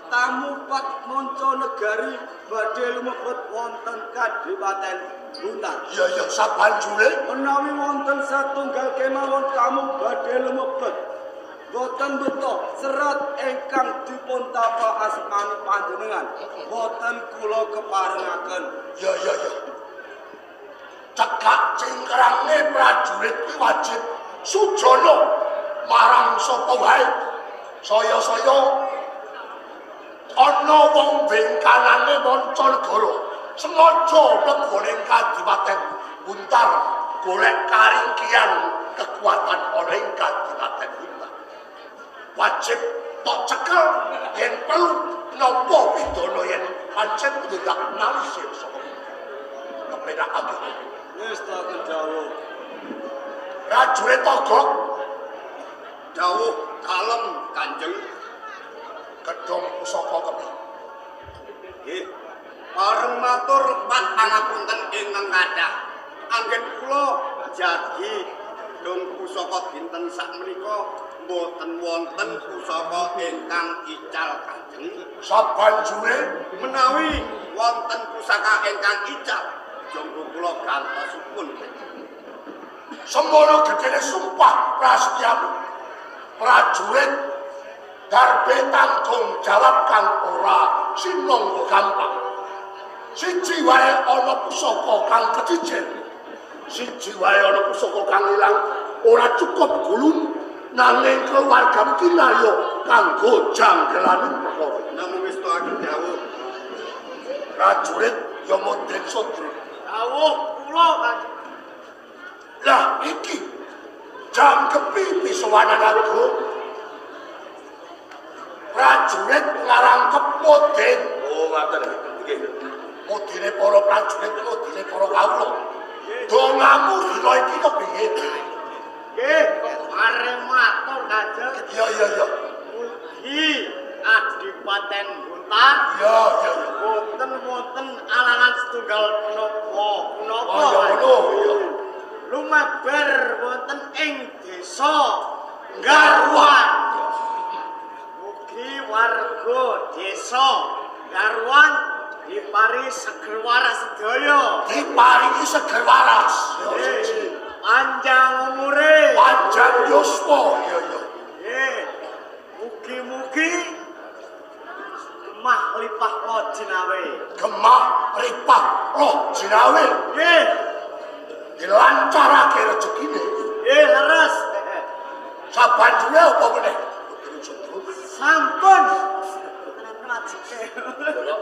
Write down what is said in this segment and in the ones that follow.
tamu pat monco negari badhe lumebet wonten Kadipaten Buntar. Iya sabanjure menawi wonten satunggal kemawon tamu badhe lumebet boten beto serat ingkang dipun tapa asmani panjenengan boten kula keparengaken. Ya cekak cingkrange prajurit wajib sujana marang sapa wae saya ana wong bengkanane manca negara sengaja mlebu ning Kadipaten Buntar golek karingkian kekuatan ana ing Kadipaten Buntar. Wajib tok cekel yen perlu napa pidana yen pancen tidak nalisir sapa kepenakake. Wis tak dawuh. Prajurit Togok Dawuh kalem Kanjeng. Gedhong pusaka kepi. Nggih. Pareng matur pangapunten ingkang kathah. Anggen kula jagi gedhong pusaka dinten sakmenika mboten wonten pusaka ingkang ical Kanjeng. Sabanjure Menawi wonten pusaka ingkang ical, jangka kula gantosipun. sembono gedene sumpah prasetyamu prajurit darbe tanggung jawab kang ora sinangga gampang. Siji wae ana pusaka kang kecijen, siji wae ana pusaka kang ilang ora cukup gulung nanging keluarga kinayo kanggo janggelaning perkara. Namung wis tak dawuh. Prajurit ya modhen sodro. Dawuh kula Kanjeng. Lah iki jam kepi pisowanan aku prajurit ngarangkep moden. Oh ngaten nggih. Modene para prajurit modene para kawula. Dongamu dina iki kepiye? Nggih, arep matur Kanjeng. Ya. Mugi Kadipaten Buntar. Ya. Wonten alangan setunggal punapa. Ngono ya. Lumeber wonten ing desa Garwan. Mugi warga desa Garwan diparingi seger waras sedaya. Diparingi seger waras. Panjang umure. Panjang yuswa. Ya. Mugi-mugi gemah lipah lo jinawe. Gemah lipah lo jinawe. Nggih. Dilancarake rezekine. Nggih, leres. Sabanjure apa meneh? Sampun.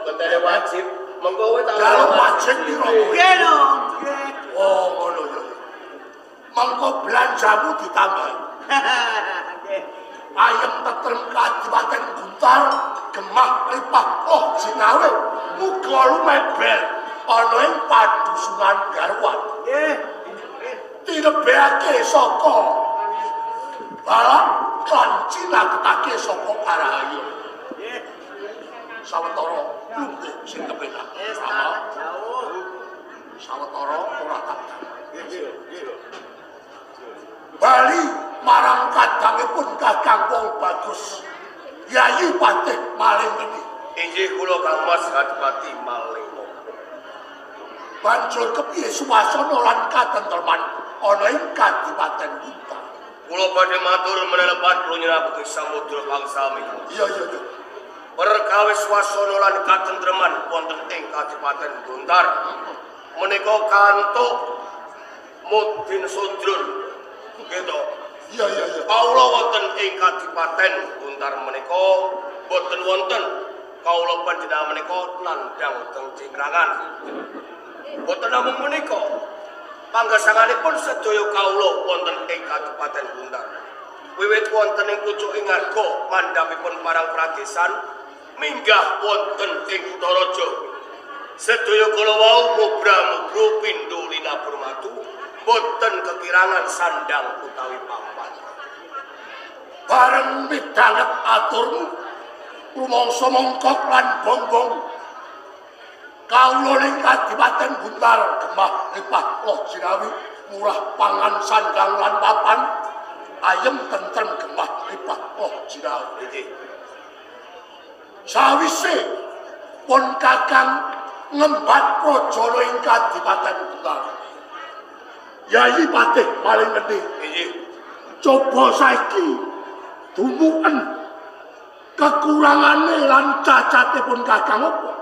Bentene wajib, mengko kowe tak Dalu wajib piro? Nggih dong. Nggih. Oh, ngono ya. Mengko belanjamu ditambah. Nggih. Ayem tetrem Kadipaten Buntar, gemah lipah oh jinawe, muga lumebel ana ing padusunan Garwan. Nggih. Dilebehake saka balak lan cinaketake saka Karahayu. Nggih. Sawetara lungguh sing kepenak. Wis tak jauh. Sawetara ora kadang. Bali marang kadangipun Kakang Wong Bagus. Yayi Patih Maling Geni. inggih kula Kang Mas Adipati Maling. Banjur kepiye suasana lan katentreman ana ing Kadipaten Buntar. Kula badhe matur menelepat kula nyinabuti samudra pangsami. Iya. Perkawis swasana lan katentreman wonten ing Kadipaten Buntar menika kantuk mudin sundrun. Gitu. Iya. Kaula wonten ing Kadipaten Buntar menika boten wonten kaula panjenengan menika nandhang teng cingkrangan. Boten namung menika panggesanganipun sedaya kaula wonten ing Kadipaten Buntar. Wiwit wonten ing pucuking arga mandhapipun parang pradesan minggah wonten ing Kutaraja. Sedaya kala wau mugra-mugra pindho linabur matu boten kekirangan sandang utawi papan. Bareng midhanget aturmu rumangsa mongkok lan bongbong kawula ning Kadipaten Buntar gemah lipah loh jinawi murah pangan sandang lan papan ayem tentrem gemah lipah loh jinawi. sawise pun Kakang ngembat projana ing Kadipaten Buntar. Yayi Patih paling gedhe. Inggih. Coba saiki dumuken kekurangane lan cacate pun Kakang apa?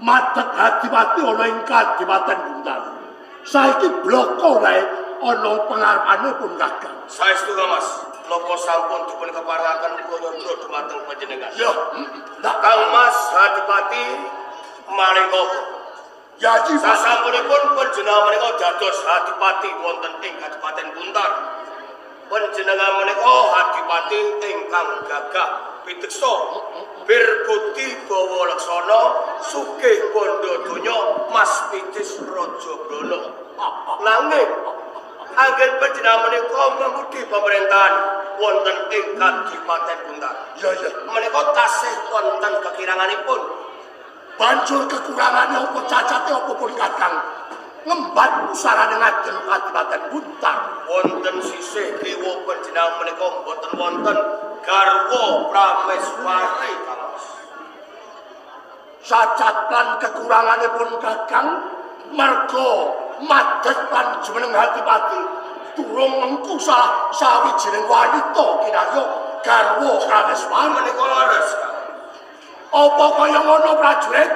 Madeg Adipati ana ing Kadipaten Buntar. Saiki bloko wae ana pengarepane pun Kakang. Saestu Mas, napa sampun dipun keparengaken kula dhumateng panjenengan. Ya, ndak Kang Mas Adipati malika Yayi sasampunipun panjenengan menika dados Adipati wonten ing Kadipaten Buntar. Panjenengan menika Adipati ingkang gagah piteksa, berbudi bawa laksana, sugih bondo donya, Mas Picis Raja Brana. Nanging anggen panjenengan menika ngemudi pemerintahan wonten ing Kadipaten Buntar. Ya. Menika tasih wonten kekiranganipun. Banjur kekurangane apa cacate apa pun Kakang ngembat pusarane ngajeng Kadipaten Buntar. Wonten sisih kiwa panjenengan menika boten wonten garwa prameswari Kang Mas. Cacat lan kekurangane pun Kakang merga madeg lan jumeneng Adipati durung mengku salah sawijining wanita kinarya garwa prameswari. Menika leres. Apa kaya ngono prajurit?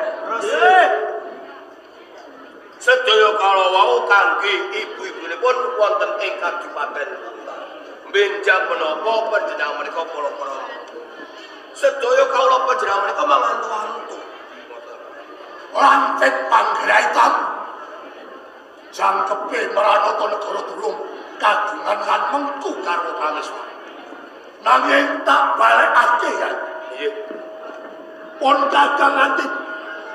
Sedaya kala wau kangge ibu-ibunipun wonten ing Kadipaten Buntar. Benjang menapa panjenengan menika para-para. Sedaya kawula panjenengan menika mangantu-antu. Lantet panggraitan jangkepe maranata negara durung kagungan lan mengku karo prameswari. Nanging tak balekake ya. Nggih. Pun Kakang nganti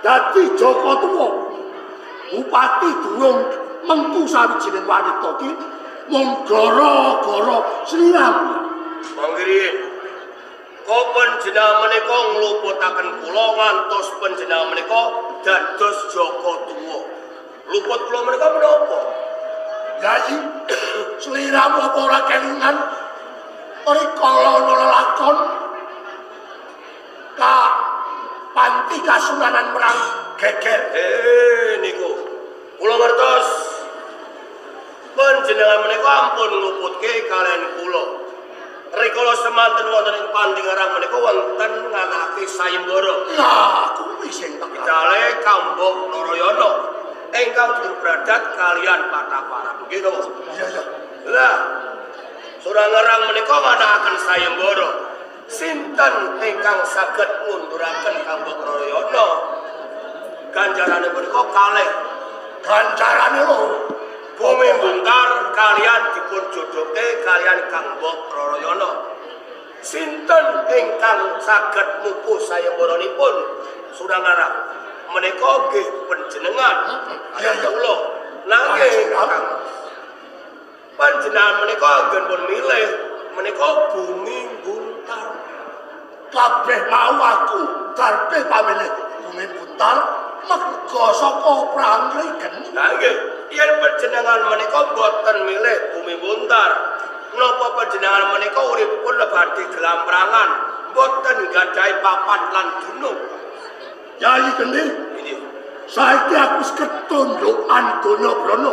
dadi Jaka Tuwa. Bupati durung mengku sawijining wanita ki mung gara-gara sliram. Mangkiri. Kok panjenengan menika ngluputaken kula ngantos panjenengan menika dados Jaka Tuwa. Luput kula menika menapa? Yayi, sliram apa ora kelingan? Rikala ana lelakon ka panti kasunanan perang geger. Niku. Kula ngertos. Panjenengan menika ampun ngluputke kalian kula. Rikala semanten wonten ing pandhingarang menika wonten nganake sayembara. Lah, kuwi sing tak Dale Kambok Narayana ingkang berberadat kalian Patapara. Nggih to, Mas? Iya. Lah, Surangerang menika nganakaken sayembara. Sinten ingkang saged ngunduraken Kambok Narayana? Ganjarane menika kalih. Ganjarane lho. Bumi Buntar kalian dipun jodohke kalian Kambok Narayana. Sinten ingkang saged mupuh sayembaranipun Surangerang menika nggih panjenengan. Iya. Kula nanging panjenengan menika anggen pun milih menika Bumi Buntar. Kabeh mau aku darpe pamilih Bumi Buntar merga saka Prangregen. Lah nggih, yen panjenengan menika boten milih Bumi Buntar, napa panjenengan menika uripipun lebadi gelamrangan, boten gadhahi papan lan dunung. Yayi Gendhi, Inggih. saiki aku wis ketundukan donya brana.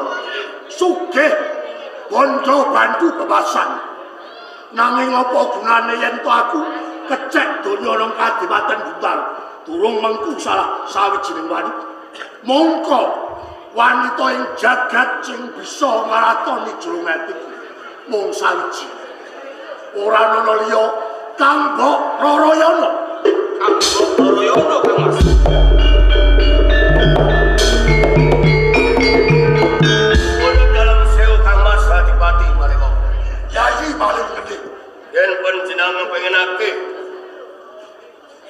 Sugih bondo bantu bebasan. Nanging apa gunane yen to aku kecek donya nang Kadipaten Buntar durung mengku salah sawijining wanita. Mongko wanita ing jagat sing bisa ngaratoni jromet iki mung sawiji. Ora ana liya Kambok Narayana. Kambok Narayana Kang Mas. Wonten dalam sewu Kang Mas Adipati menika. Yayi paling gedhe. Yen panjenengan pengenake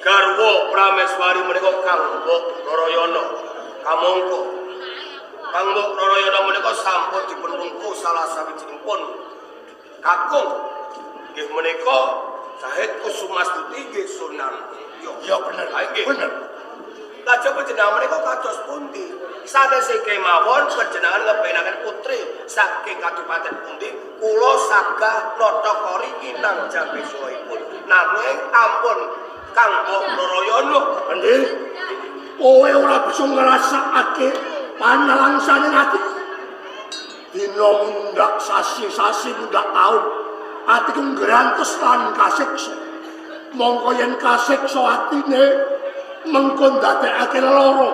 garwa prameswari menika Kambok Narayana. Kamangka Kambok Narayana menika sampun dipun wengku salah sawijinipun kakung nggih menika Sahid Kusumastuti nggih Sunan. Ya bener. Bener. Lajeng panjenengan menika kados pundi? Sanese kemawon panjenengan ngepenaken putri saking Kadipaten pundi? Kula sagah nata kori inang jambeswaipun. Nanging ampun Kang Mbok Narayana. Endi? Kowe ora bisa ngrasakake panalangsane ati. Dina mundak sasi mundak taun. Atiku ngrantes lan kasiksa. Mongko yen kasiksa atine mengko ndadekake lara.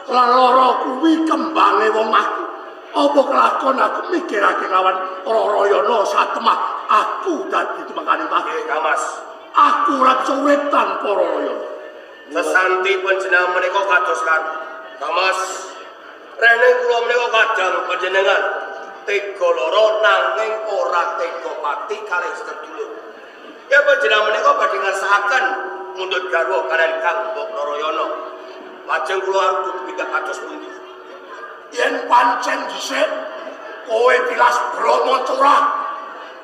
Lara kuwi kembange wong aku. Apa kelakon aku mikirake kawan Rarayana satemah aku dadi tumekaning Nggih, Kang Mas. Aku ora bisa urip tanpa Rarayana. Sesanti panjenengan menika kados Kang Mas. Rene kula menika kadang panjenengan tega lara nanging ora tega pati kalih sedulur. Ya panjenengan menika badhe ngersakaken mundhut garwa kaliyan Kang Mbok Narayana. Lajeng kula arep pindah kados pundi? Yen pancen dhisik kowe tilas Brahma curah,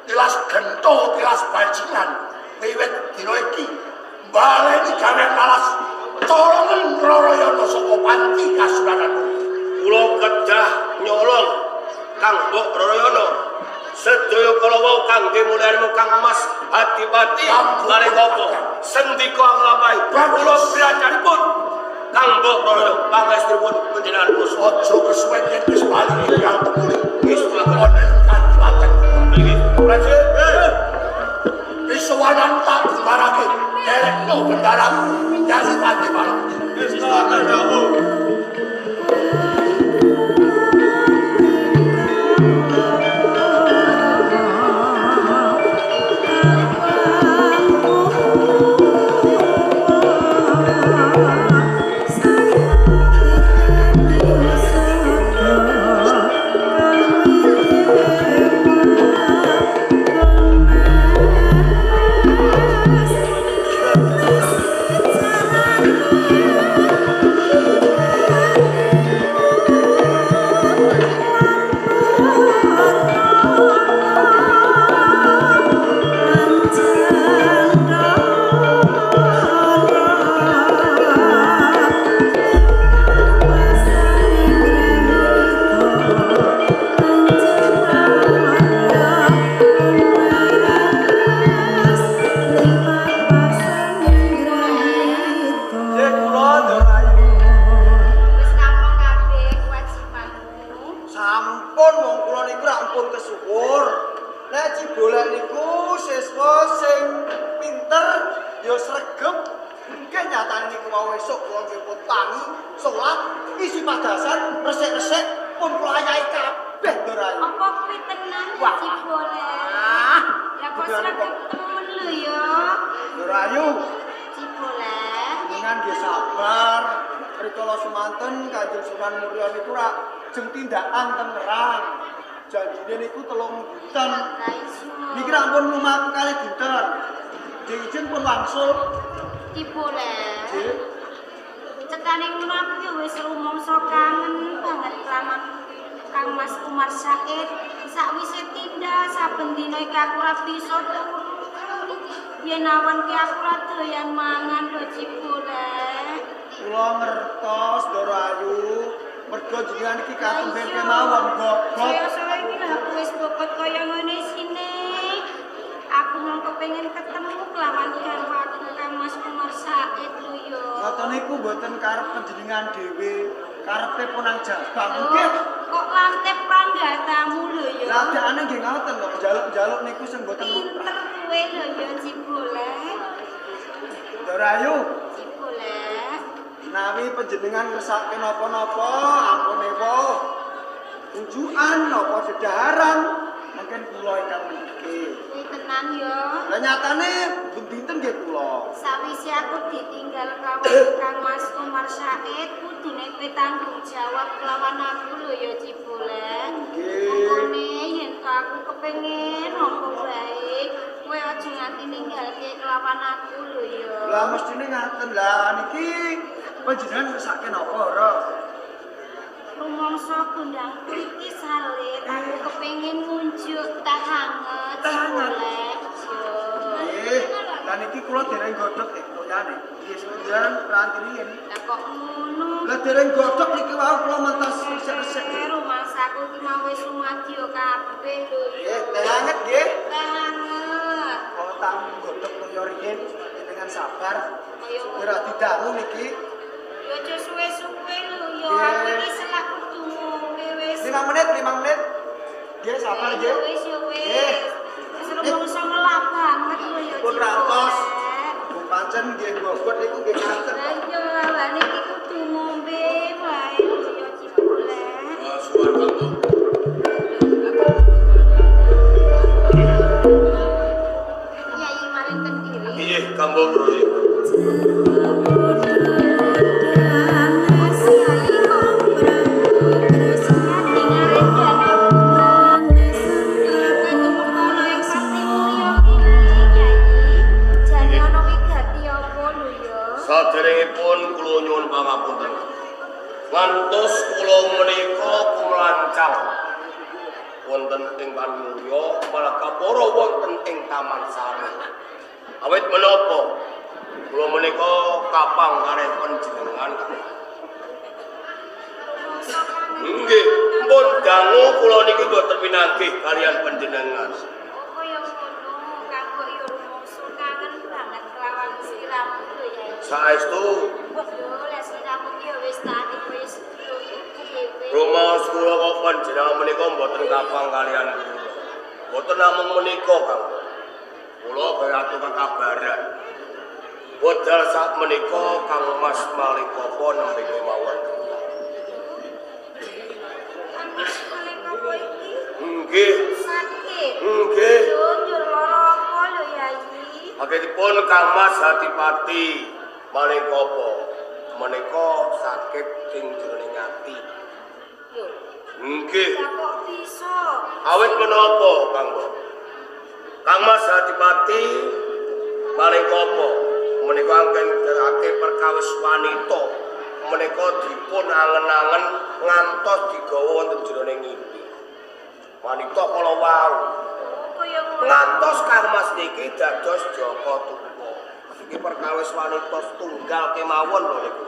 tilas gento, tilas bajingan. Wiwit dina iki baleni gawe nalas colongan Rarayana saka panti kasunananmu. Kula kedah nyolong Kang Mbok Narayana. Sedaya kala wau kangge mulyanmu Kang Mas Adipati kali apa sendika nglampahi kula biracaripun Kang Mbok Narayana pangestunipun panjenengan Gusti. Aja kesuwen yen wis bali ingkang temuli. Wis kula Kandipaten. nggih. Prajurit, Wiswanan tak marake derekno bendaram dari pati malam. wis kula dawuh. Sampun wong kula niku ampun kesuwur. Nek Cibolek niku siswa sing pinter ya sregep. Mungkin nyatane niku mau esuk kula nggih pun tangi, salat, isi padasan, resik-resik pun kula ayahi kabeh Dorayu. Apa kuwi tenan Wah. Cibolek? Ah, Ya kok sregep temen lho ya. Dorayu, Cibolek. dengan nggih sabar. Rikala semanten Kanjeng Sunan Muria niku rak jeng tindakan ten Nerang. Janjine niku 3 dinten. Ra iso. Niki rampun lumaku kalih dinten. Jeng pun wangsul. Cibolek. Nggih. Cekane ngono aku ya wis rumangsa kangen banget kelaman Kang Mas Umar Said. Sakwise tindak saben dina iki aku ora bisa turu. Yen awan ki aku ora doyan mangan lho Cibolek. Kula ngertos Dorayu, mergo jenengan iki katemben kemawon bobot. Saya iki lha aku wis bobot kaya ngene sini. Aku mau kepengin ketemu kelawan garwaku Kang Mas Umar Said lho ya. Ngoten niku mboten karep panjenengan dhewe, karepe Ponang Jabang. Loh, Nggih. kok lantep pranggatamu lho ya. Lah dekane nggih ngoten kok njaluk-njaluk niku sing mboten Pinter kowe lho ya Cibolek. Dorayu, Cibolek. nawi panjenengan ngersake napa-napa ampun ewa. Unjukan napa dedaharan mungkin kula ingkang mendiki. Kuwi tenan ya. Lah nyatane dinten nggih kula. Sawise aku ditinggal kelawan Kang Mas Umar Said, kudune kowe tanggung jawab kelawan aku lho ya Cibolek. Nggih. Mongkone yen to aku kepengin nampa baik, kowe aja nganti ninggalke kelawan aku lho ya. Lah mestine ngaten lah niki panjenengan ngersake napa ora? Rumangsa kundang iki salit, aku kepengin ngunjuk teh hangat Teh hangat? Cibolek. Nggih, lah niki kula dereng godhog toyane. Nggih sepisan prantinian. Lah kok ngono? Lah dereng godhog niki wau kula mentas resik-resik. Rumangsaku iki mau wis sumadya kabeh lho ya. Nggih, teh hangat nggih. Teh hangat. Kalau tak godhog toya riyin dengan sabar. Ora didangu niki. Yo aja suwe-suwe lho yo aku iki selak kudu ngombe wis. 5 menit. Nggih, sabar nggih. Wis yo wis. Wis rumangsa ngelak banget lho yo. Pun rantos. Pancen nggih bobot niku nggih ngaten. Lah iya awane iki kudu ngombe wae yo cipule. Suwan kamu. Nyai maring kendiri. Iya, kamu bro. Saderengipun kula nyuwun pangapunten. Ngantos kula menika kumlancang wonten ing Panulya Malakapara wonten ing Taman Sari. Awit menapa kula menika kapang kalih panjenengan. Nggih, pun dangu kula niki boten pinanggih kalian panjenengan. Kaya ngono, kanggo yo rumangsa kangen banget kelawan sliramu lho ya. Saestu Yo lek sliramu ki yo wis tak wis dhewe. rumaos kula kok panjenengan menika boten kapang kalian kula. Boten namung menika, Kang. Kula kaya kabaran. Wedal sak menika Kang Mas Malikapa nembe kemawon. Mas Malikapa iki Nggih, sakit. nggih. Yo njur lara apa lho Yai? Akhiripun Kang Mas Hatipati Malikapa menika sakit ing jroning ati. Yo, Nggih. ya kok bisa? Awit menapa, Kang? Kang Mas Hatipati Malikapa menika anggen derake perkawis wanita menika dipun angen-angen ngantos digawa wonten jroning ngimpi. Wanita kala wau Kaya ngono. ngantos Kang Mas niki dados Jaka Tupa. Iki perkawis wanita tunggal kemawon lho niku.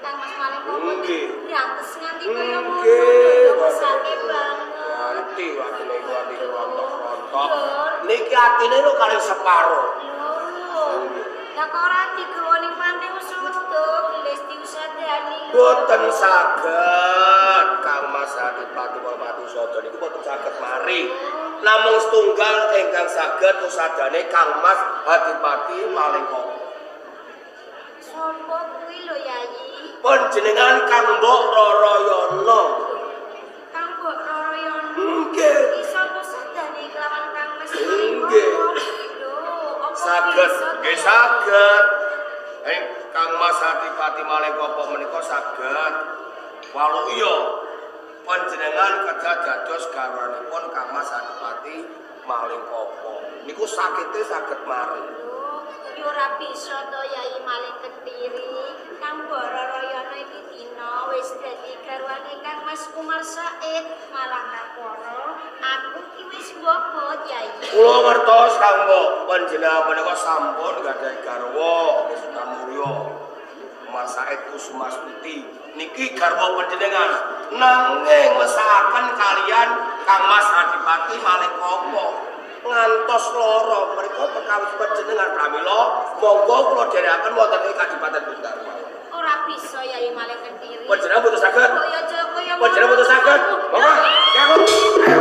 Kang Mas Malikapa Nggih. diantes nganti kaya ngono. Nggih, Yo sakit banget. Nganti watine kuwi rontok-rontok. Niki atine lho kalih separo. Lah kok ora digawa ning panti usudo, gelis diusadani. Boten saged Kang Mas Hatipati Pati Sodo niku boten saged mari. Namung setunggal ingkang saged usadane Kang Mas Hatipati Malikapa. Sopo kuwi lho Yai? Panjenengan Kang Mbok Rarayana. Kang Mbok Rarayana. Nggih. Iso usadani kelawan Kang Mas Nggih. Lho, apa Saged, bisa, nggih Yai? saged. Kang Mas Hatipati Malikapa menika saged. Walu iya panjenengan kedah dados garwanipun Kang Mas Hatipati Malikapa. Niku sakite saged mari. Yo ora bisa to Yai maling ketiri. Kang Mbok Rarayana iki dina wis dadi garwane Kang Mas Umar Said malah kaporo. Aku ki wis bobot Yai. Kula ngertos Kang Mbok, panjenengan menika sampun gadhahi garwa Sukamulya. Umar Said Kusumastuti. Niki garwa panjenengan nanging mesakaken kalian Kang Mas Hatipati Malikapa. Ngantos lara mereka perkawis panjenengan pramila monggo kula dherekaken wonten ing Kadipaten Bundar. Ora bisa Yai maling ketiri. Panjenengan boten saged. Kaya Joko ya. Panjenengan boten saged. Monggo. Ayo.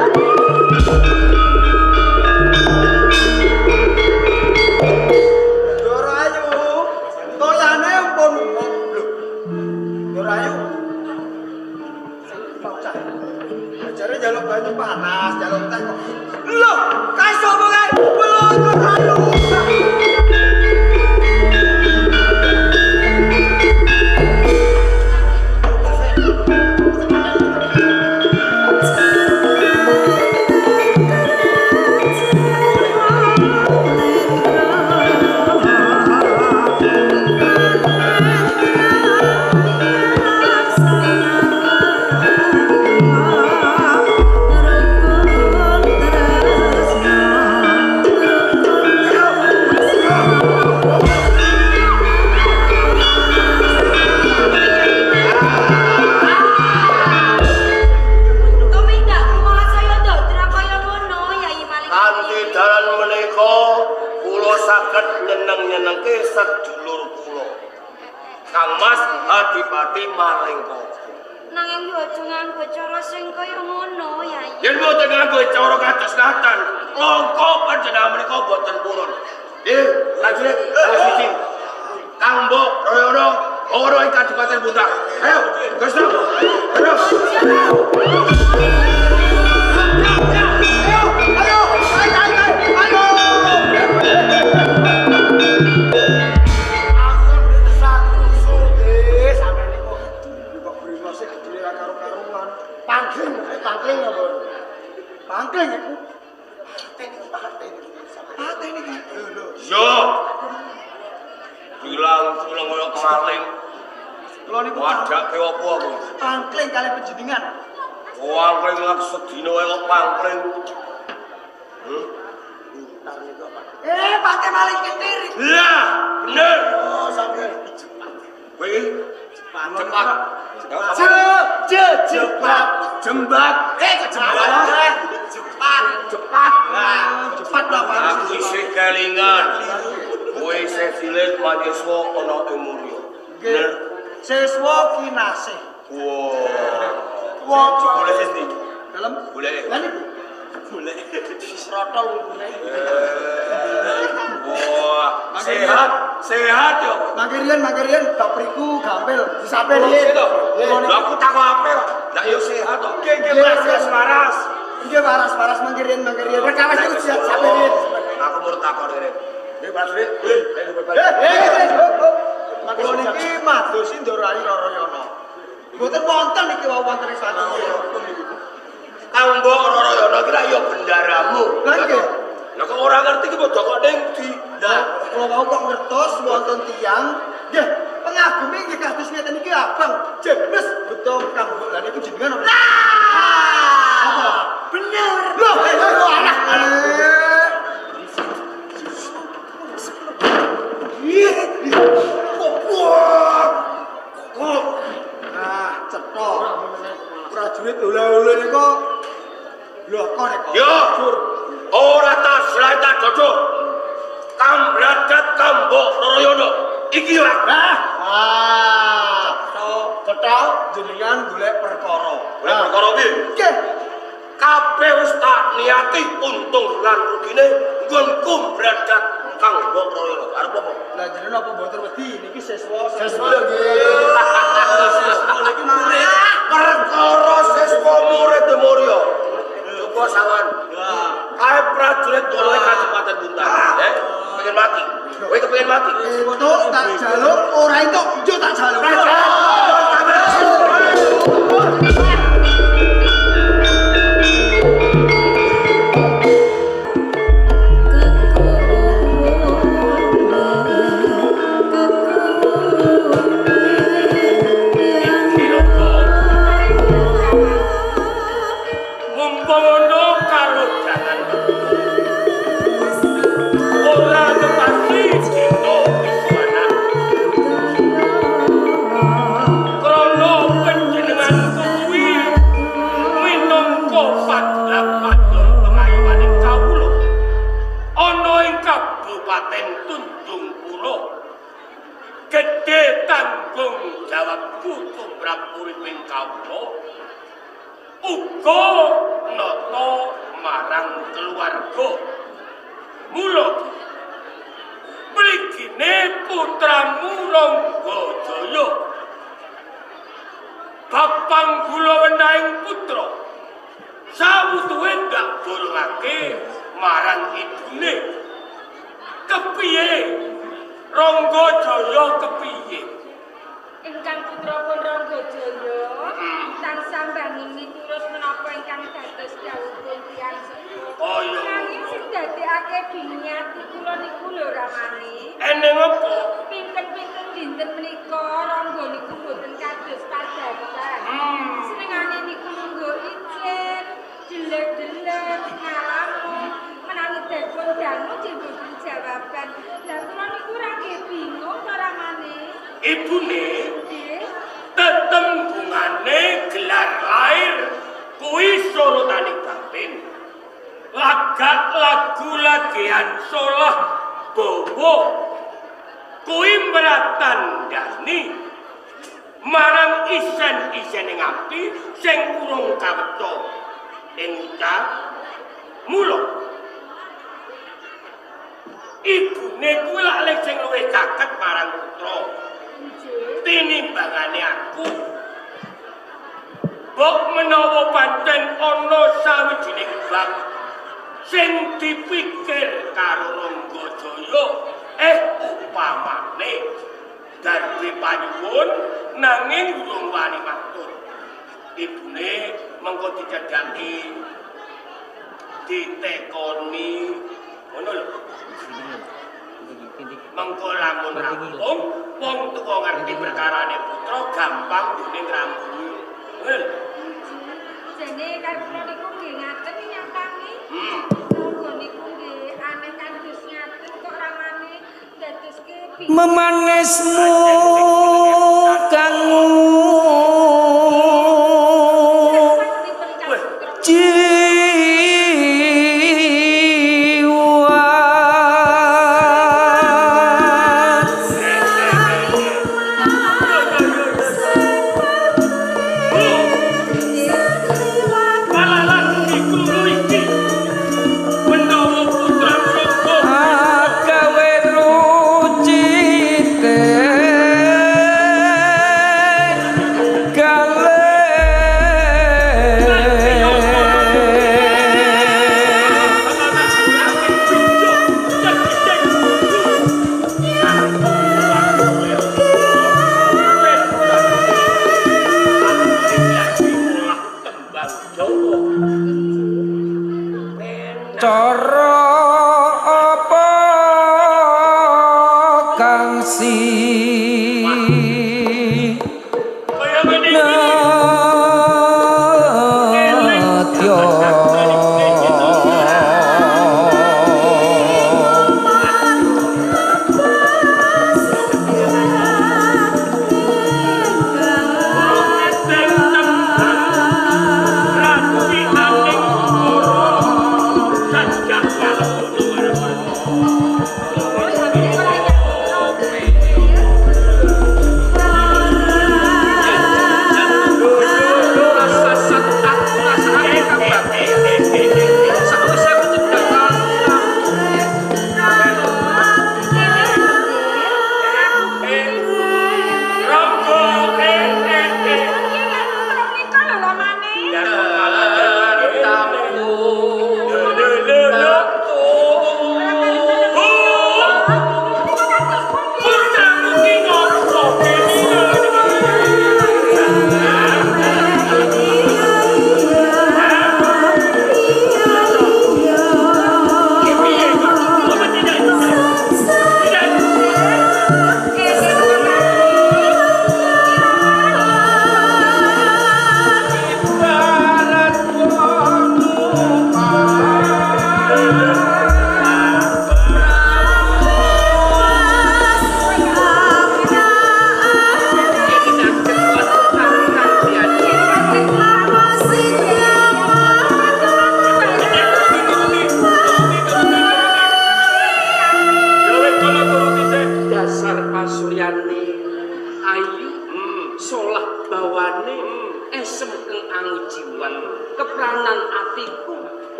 Dorayu, toyane pun lho. Dorayu. Bocah. Ajare njaluk banyu panas, njaluk teh kok. Lho, kae sapa kae? Belum Dorayu. mati maling kok. Nanging yo aja nganggo cara sing kaya ngono, Yayi. Yen mboten nganggo cara kados ngaten, langka panjenengan menika boten purun. Prajurit, siji. Kang Mbok Royono, ora ing Kadipaten Buntar. Ayo, Gusti. Terus. Pangkling apa? Pangkling iku. Patene iki. Yo. Bilang kaya maling. Kula niku Wadake opo aku? pangkling kali panjenengan. Pangkling lak sedina kok pangkling. Pakai maling kentir. Lah, bener. Oh, sampeyan. Kowe iki cepat. Cepat. Jembak. Cepat. Cepat lah Pak. Aku isih kelingan. Kowe isih cilik mahasiswa ana ing Mulya. Bener. Siswa kinasih. Wah, boleh sih. Dalam Boleh. lan iku. Boleh. Srotol ngene. Wah, sehat yo. Mangkirian bab priku gampil disape riyen. Lah aku takon ape kok. Lah yo sehat kok. Nggih waras. Nggih waras mangkirian. Perkawis iku disape riyen. Aku murut takon rene. Nggih prajurit. Kula niki madosi Ndorani Roroyono. Mboten wonten iki wonten ing satu. Kang Mbok Roroyono ki ya bendaramu. Lah nggih. Lah kok ora ngerti ki padha kok ning di. Nah, kula wau kok ngertos wonten tiyang nggih pengagumi nggih kados ngeten iki abang. Jebles beto Kang Mbok. Lah niku jenengan apa? Apa? Bener. Loh, anak. Nah, cetok. Prajurit olah-olah niku bloko niku. Yo. Ora tak selain tak dodok. Kambradat Kambok Roroyono. Iki ora. Cetok jenengan golek perkara. Golek perkara piye? Nggih. Kabeh wis tak niati untung lan rugine nggon kumbradat Kambok Roroyono. Arep apa? Lah jenengan apa mboten wedi niki siswa nggih. Siswa niki murid. Perkara siswa murid Mulya. Coba sawan. Kae prajurit oleh Kadipaten Buntar. Pengen mati. Kowe kepengin mati. Entuk tak jaluk, ora entuk njuk tak jaluk. Kabupaten Tunjung Pulo gede tanggung jawabku tumrap uriping kawula uga nata marang keluarga mula mrigine putramu Ranggajaya Bapang kula wenaing putra sawutuwe ndak durungake marang ibune. Kepiye? Ranggajaya kepiye? Ingkang putrapun Ranggajaya tansah mbanging miturut menapa ingkang dados dawuhipun tiyang sepuh. Oh iya. Nanging sing dadekake biniati kula niku lho ramane. Eneng apa? Pinten-pinten dinten menika Rangga niku boten kados padatan. Senengane niku lungguh ijin, delek-delek, ngalamun, menawi dipun dangu boten jawaban. Lah kula niku ra bingung ramane. Ibune Nggih. tetembungane gelar lair kuwi Sorotani Batin. Lagak lagu lagian solah bowo kuwi mratandani marang isen-isene ngati sing urung kawetha ing mula ibune kuwi lak sing luwih caket marang putra tinimbangane aku. Bok menawa pancen ana sawijining bab sing dipikir karo Ranggajaya upamane darbe panyuwun nanging urung wani matur. Ibune mengko dicedhaki ditekoni ngono lho. Mengko lamun rampung wong tuwa ngerti perkarane putra gampang dene ngrambungi. Ngono lho. Jane kan kula niku nggih ngaten nyampangi. Muga niku nggih aneh kados ngaten kok ramane dadoske memanesmu kang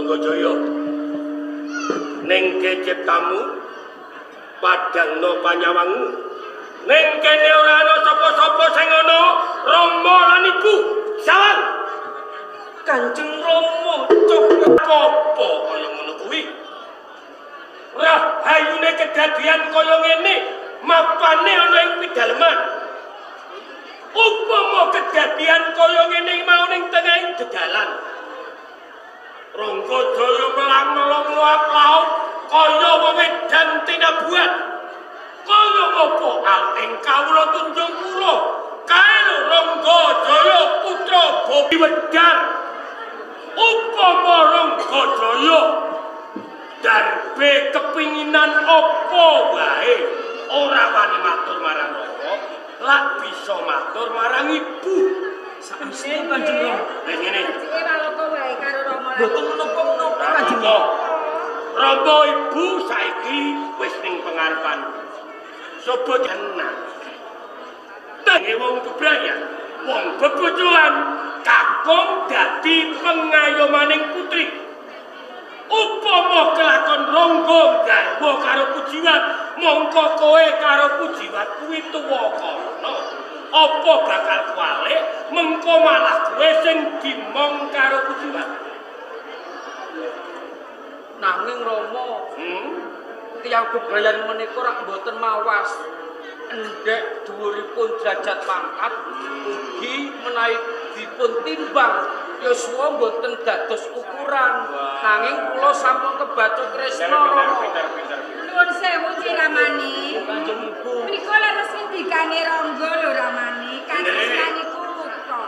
Ronggojaya. Ning ciptamu padangno panyawangmu. Ning kene ora ana sapa-sapa sing ana Rama lan Ibu. Sawan. Kanjeng Rama coba apa kaya ngono kuwi. Rahayune kedadian kaya ngene mapane ana ing pidaleman. Upama kedadian kaya ngene mau ning tengahing dedalan. Ronggojaya melang-melong laut kaya wedan tinabuhan. Kaya apa aleng kawula tunjung kula kae Ronggojaya putra Bobi Wedar. Upama Ronggojaya darbe kepinginan apa wae ora wani matur marang Rama lak bisa matur marang Ibu. Saestu Kanjeng Rama. Wis ngene. Iki waloko wae karo Rama. Mboten menapa-menapa Kanjeng Rama. Rama Ibu saiki wis ning pengarepan. Sopo tenang. Tenge wong bebrayan, wong bebojoan, kakung dadi pengayomaning putri. Upama kelakon Ronggo garwa karo Pujiwat, mongko kowe karo Pujiwat kuwi tuwa kono. Apa bakal kuwalik mengko malah kowe sing dimong karo Pujiwat. Nanging Rama, tiyang bebrayan menika rak mboten mawas endhek dhuwuripun derajat pangkat ugi menawi dipun timbang yuswa mboten dados ukuran nanging kula sampun kebacut tresna Nuwun sewu Ramani. Kanjeng Ibu Mriko leres ngendikane Ronggo lho Ramani, katresnaniku wuta.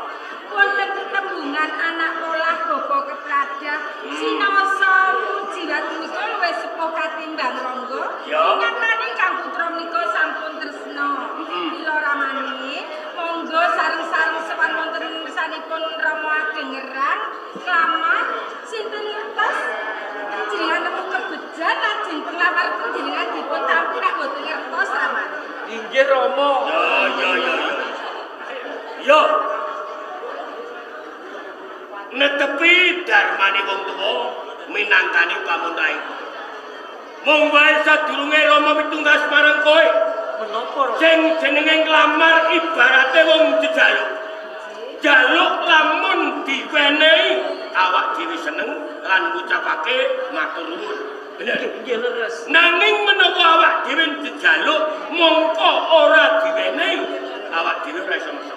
Wonten tetembungan anak polah bapa kepradah sinaosa Pujiwat menika luwih sepuh katimbang Ronggo. Nyatane Kang Putra menika sampun tresna. Mila Ramani, monggo sareng-sareng sowan wonten pirsanipun Rama Agengerang, Klamat, sinten ngertos panjenengan nemu kebejan lajeng perlamar panjenengan dipun tampi nek boten ngertos Ramani. inggih Rama. Yo. Netepi darmane wong tuwa minangkani pamuntahe. Mung wae sadurunge Rama mitunggas marang kowe. Menapa Rama? Sing jenenge nglamar ibarate wong jejaluk. Jaluk lamun diwenehi awak dhewe seneng lan ngucapake matur nuwun. Bener Inggih leres. nanging menawa awak dhewe dijaluk mongko ora diwenehi awak dhewe ora iso meso.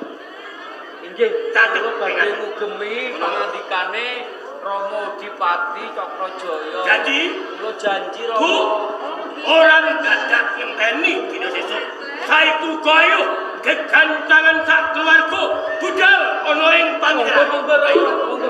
Inggih, Catet kula badhe pengen. ngugemi pangandikane Rama Dipati Cakrajaya. Janji Kula janji Bu, Rama. orang dadak ngenteni dina sesuk. Saiku gayuh gegancangan sak keluarga budal ana ing panggeran. Monggo Rama, monggo.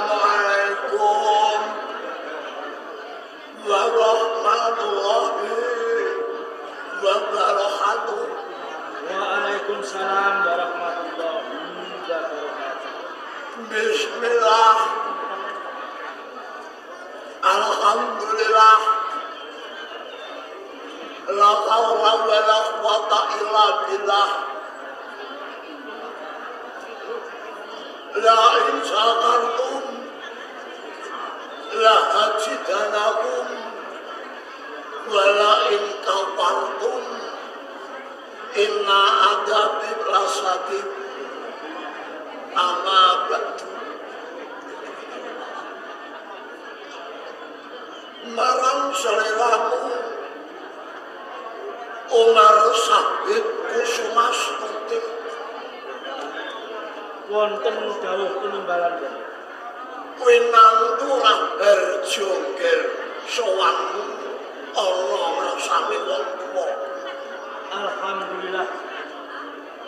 Assalamualaikum warahmatullahi warahmatullahi wabarakatuh. Waalaikumsalam warahmatullahi wabarakatuh. Bismillah. Alhamdulillah. La haula wa la quwwata illa billah. La in syakartum la azidanakum wa la in kafartum inna adabi lasadid. Amma ba'du. Marang seleramu Umar Sabit Kusumastuti Wonten dawuh penimbalan. winanturah berjongger sowanmu Allah ngrasani wong tuwa. Alhamdulillah.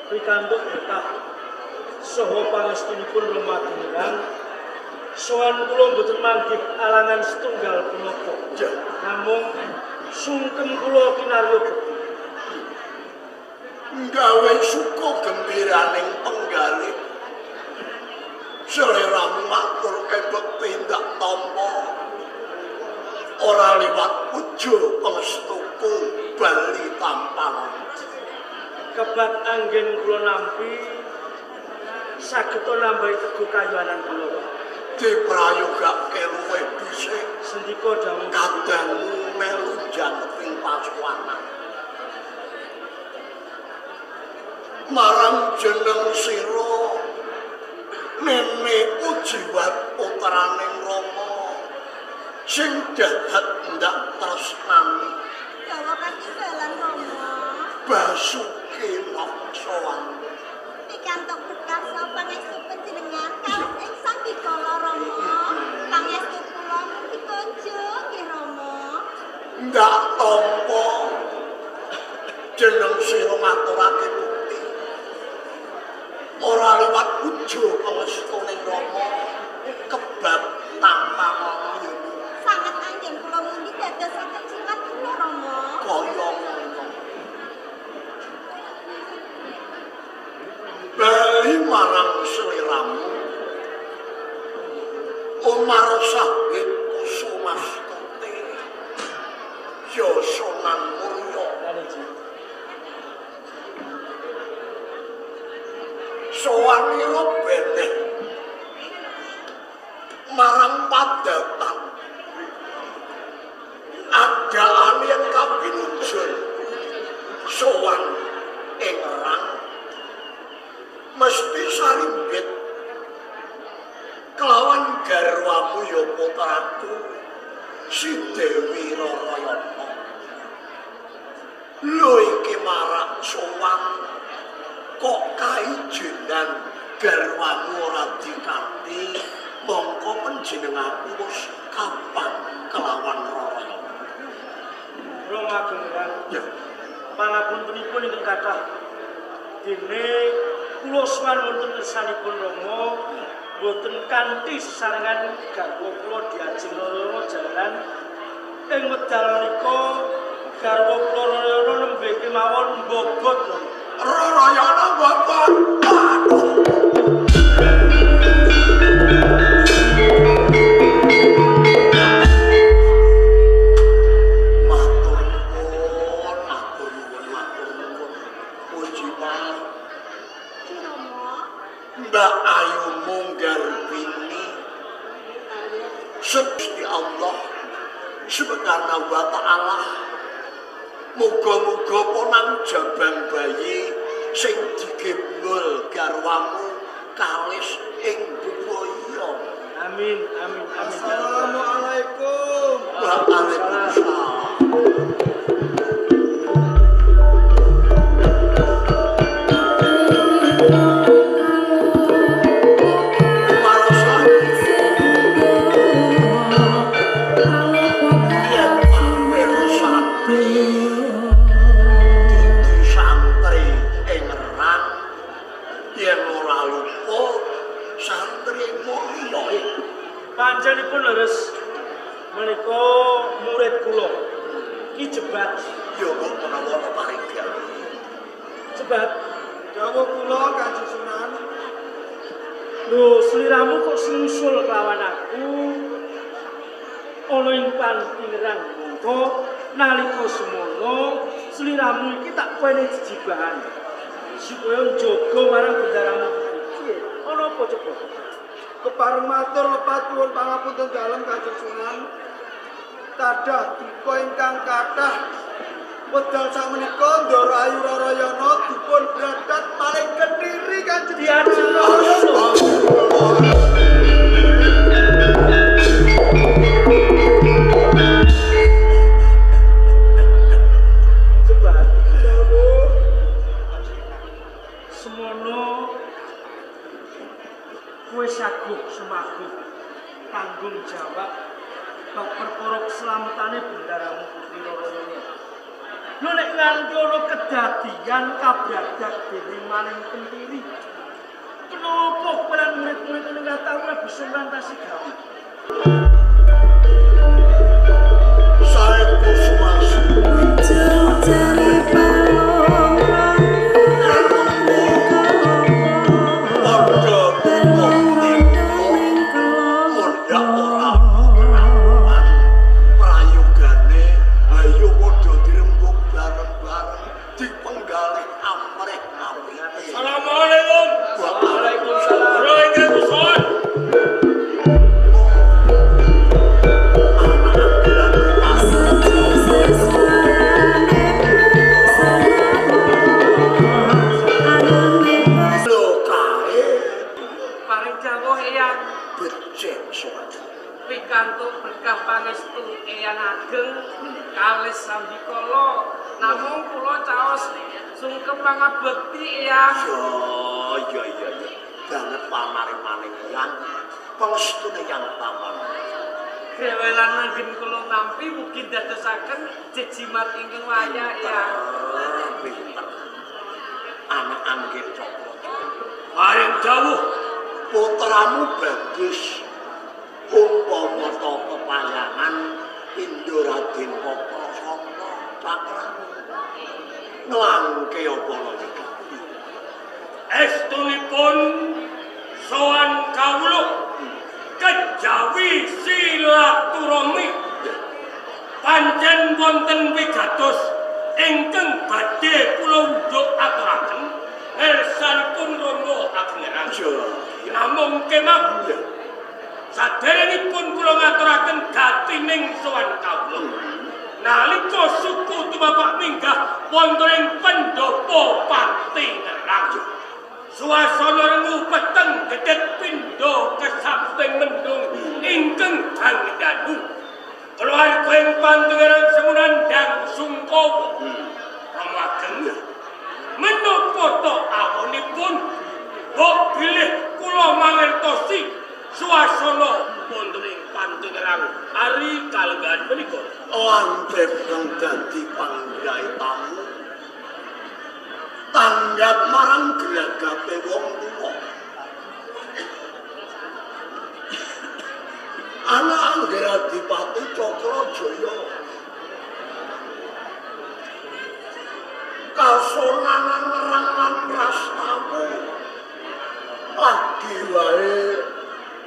Pikantuk berkah saha pangestunipun Rama Gemilang. Sowan kula mboten manggih alangan setunggal punapa. Namung sungkem kula kinarya Nggawe suku gembiraning penggalih seleramu maturke betindak tampa ora liwat ujo pengestuku bali tampang. kebat anggen kula nampi saged nambahi teguh kayuanan kula. Diprayogake luwih dhisik Sendika dawuh kadangmu melu janting pasuwanan. Marang jeneng sira nene ujiwat putraning Rama sing dahat ndak tresnani Jawa katinggalan Rama. Basuki Laksowan. Pikantuk berkah saha pangestu panjenengan kalih ing sang dikala Rama. Pangestu kula dikonjo nggih Rama. Ndak tampa jeneng sira ngaturake bukti ora liwat ujo pangestuning Rama kebab tanpa ngono Sanget anggen kula mundi dadosaken jimat kula Rama. kaya ngono. Bali marang seliramu Umar Sabit Kusumastuti Yosonan Muryo sowanira beneh marang padatan adaan yang kabinujun sowan ing rang mesti sarimbit kelawan garwamu ya putraku si Dewi Rarayana. Lho iki marak sowan kok kaijenan garwamu ora dikanthi mongko panjenenganku wis kapan kelawan Rarayana. Rama Gemilang. Ya, Pangapuntenipun ingkang kathah. Dene kula sowan wonten kersanipun Rama boten kanthi sesarengan garwa kula diajeng Rarayana jalan ing medal menika garwa kula Rarayana nembe kemawon bobot. Rarayana bapak. Aduh. Mbak Ayu Munggar Bini Gusti Allah Subhanahu wa ta'ala muga-muga ponang jabang bayi sing digembul garwamu kalis ing bebaya. Amin amin amin. Assalamualaikum. Waalaikumsalam. Panjenipun leres menika murid kula. Ki Jebat. Ya kok menawa ana paring gawe. Jebat. Dawuh kula Kanjeng Sunan. Lho, sliramu kok sungsul kelawan aku? Ana ing pantingerang mongko nalika semono sliramu iki tak pene jejibahan. Supaya njaga marang bendaramu iki. Ana apa coba? Kepareng matur lepat nuwun pangapunten dalem Kanjeng Sunan. Tadah duka ingkang kathah wedal samenika Ndara Ayu Rarayana dipun bradat paling Kediri Kanjeng Sunan. Jebat. Semono kowe saguh semaguh tanggung jawab bab perkara keselamatan bendaramu Putri Rarayana. Lho nek nganti ana kedadian kabradak dening maling Kentiri. Kenapa peran murid-murid ini nggak tahu ora bisa merantasi gawe? Saestu sumangsa. Assalamualaikum. Waalaikumsalam. Roh ingkang kusuwun. Paring jawuh Eyang Becik sowan. pikantuk berkah pangestu Eyang ageng kalis sambikala namung kula caos sungkem pangabekti Eyang. Ya. Banget pamaring-maring yang pangestune yang paman. Kewelan anggen kula nampi mugi dadosaken jejimat ingkang wayah Eyang. Pinter. Anak anggil cokro. Paring dawuh. Putramu bagus. Umpama ta pepayangan Indra Raden Kaprasana cakramu. Nglangke apa lho iki? Estunipun sowan kawula kejawi silaturahmi pancen wonten wigatos ingkang badhe kula undhuk aturaken ngersanipun Rama Ageng. Namung kemawon saderengipun kula ngaturaken gatining sowan kawula nalika suku tubapak minggah wonten ing pendopo Pantingerang. Suasana rengu peteng gedhet pindha kesamping mendung ingkang dangdanu. Keluarga ing Pantingerang semunan dan sungkawa. Rama Ageng menapa to awonipun kok bilih kula mangertosi suasana wonten ing Pantingerang ari kalenggahan menika. Antep kang dadi panggrahe tamu. Tanggap marang geragape wong tuwa. Anak Anggeradipati Cakrajaya. Kasonanan nerangan rasamu. Lagi wae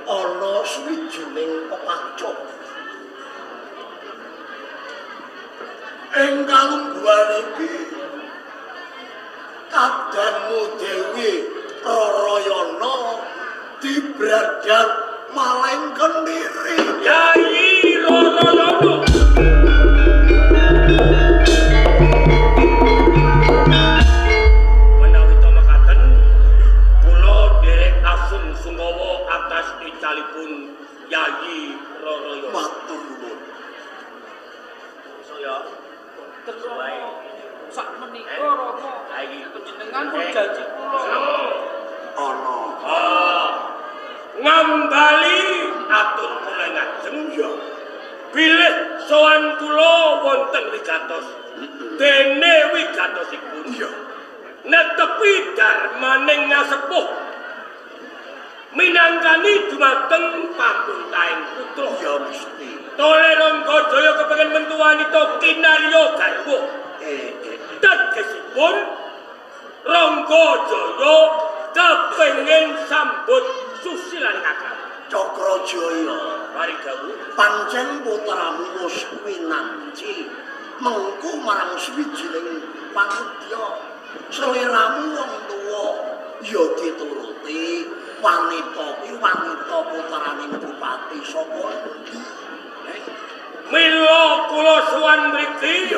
ana swijining pepancuk. Engkang buan iki kadanmu Dewi Rarayana dibradat maling Kendiri. Yayi Rarayana. Menawi to mekaten kula derek asun sungkawa atas icalipun Yayi Rarayana. Matur nuwun. Saya Terus sak menika Rama panjenengan pun janji kula. Ana Ngambali atur kula ngajeng ya. Bilih sowan kula wonten wigatos. Dene wigatosipun ya. Netepi darmaning ngasepuh. Minangkani dumateng pampuntaing putra. ya mesti. Tole Ranggajaya kepengin mentu wanita Ki kinarya garwa. Tegesipun Ranggajaya kepengin sambut susilan kakang. Cakrajaya, Mari gawuh. pancen putramu wis winanci mengku marang swijining panudya. Seliramu wong tuwa ya dituruti. Wanita kuwi wanita putraning bupati saka endi? Mila kula sowan mriki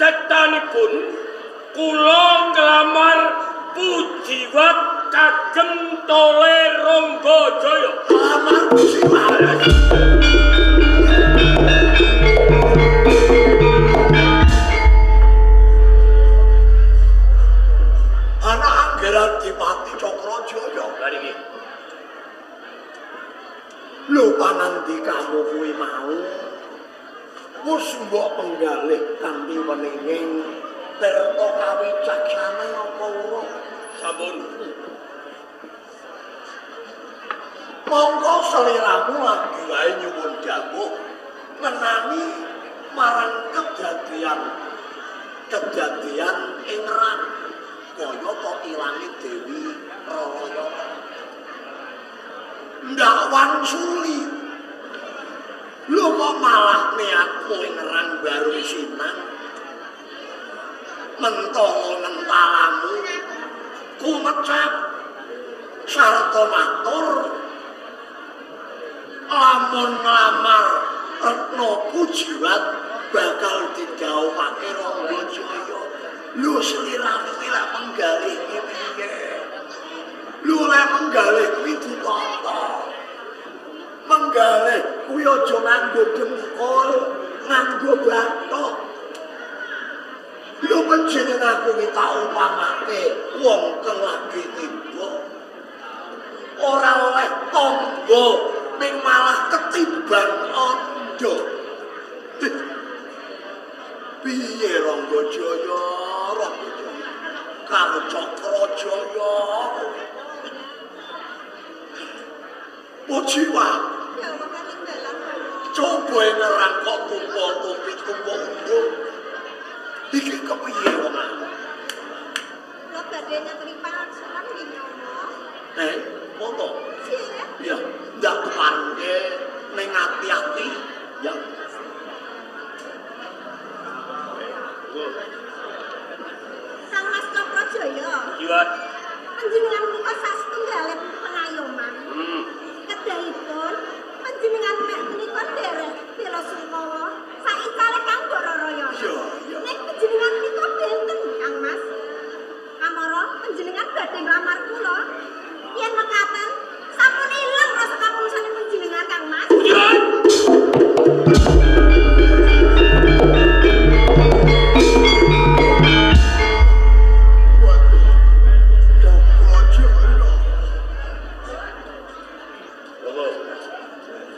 cetanipun kula nglamar Pujiwat kagem Tole Ranggajaya. Lamar Pujiwat. Anak anggaran Dipati Cakrajaya. Mari nggih. Lho panandikamu kuwi mau wis mbok penggalih kanthi weninging tirta kawicaksana apa ora? Sampun. Monggo seliramu lagi wae nyuwun dawuh ngenani marang kejadian ing Ran kaya to ilange Dewi Raraya. Ndak wangsuli. Lho kok malah niatmu ing Ran baru sinang. Mentolo ngentalamu kumecap sarta matur lamun nglamar Retna Pujiwat bakal didhawuhake Ranggajaya. Lho sliramu ki lek menggalih piye? Lho lek menggalih kuwi ditata. Menggalih kuwi aja nganggo dengkul, nganggo bathuk. Lho panjenengan kuwi tak upamake wong kang lagi tiba. Ora oleh tangga ning malah ketiban anda. Piye Ranggajaya, karo Cakrajaya. Pujiwat. Coba ngerang kok tumpul-tumpit kumpul undung. Iki kepiye wong aku? Lo badhe nyatri pangsuran nggih nyono. Moto? Iya. Ya, ndak keparengke ning ati-ati ya. Sang Mas Cakrajaya. Iya. Panjenengan menika satunggaling pengayoman. Kedahipun panjenengan mek menika nderek bela sungkawa saikale Kang Raraya. Iya. Nek panjenengan menika benten Kang Mas. Amara panjenengan badhe nglamar kula. Yen mekaten sampun ilang rasa kapulusanipun panjenengan Kang Mas.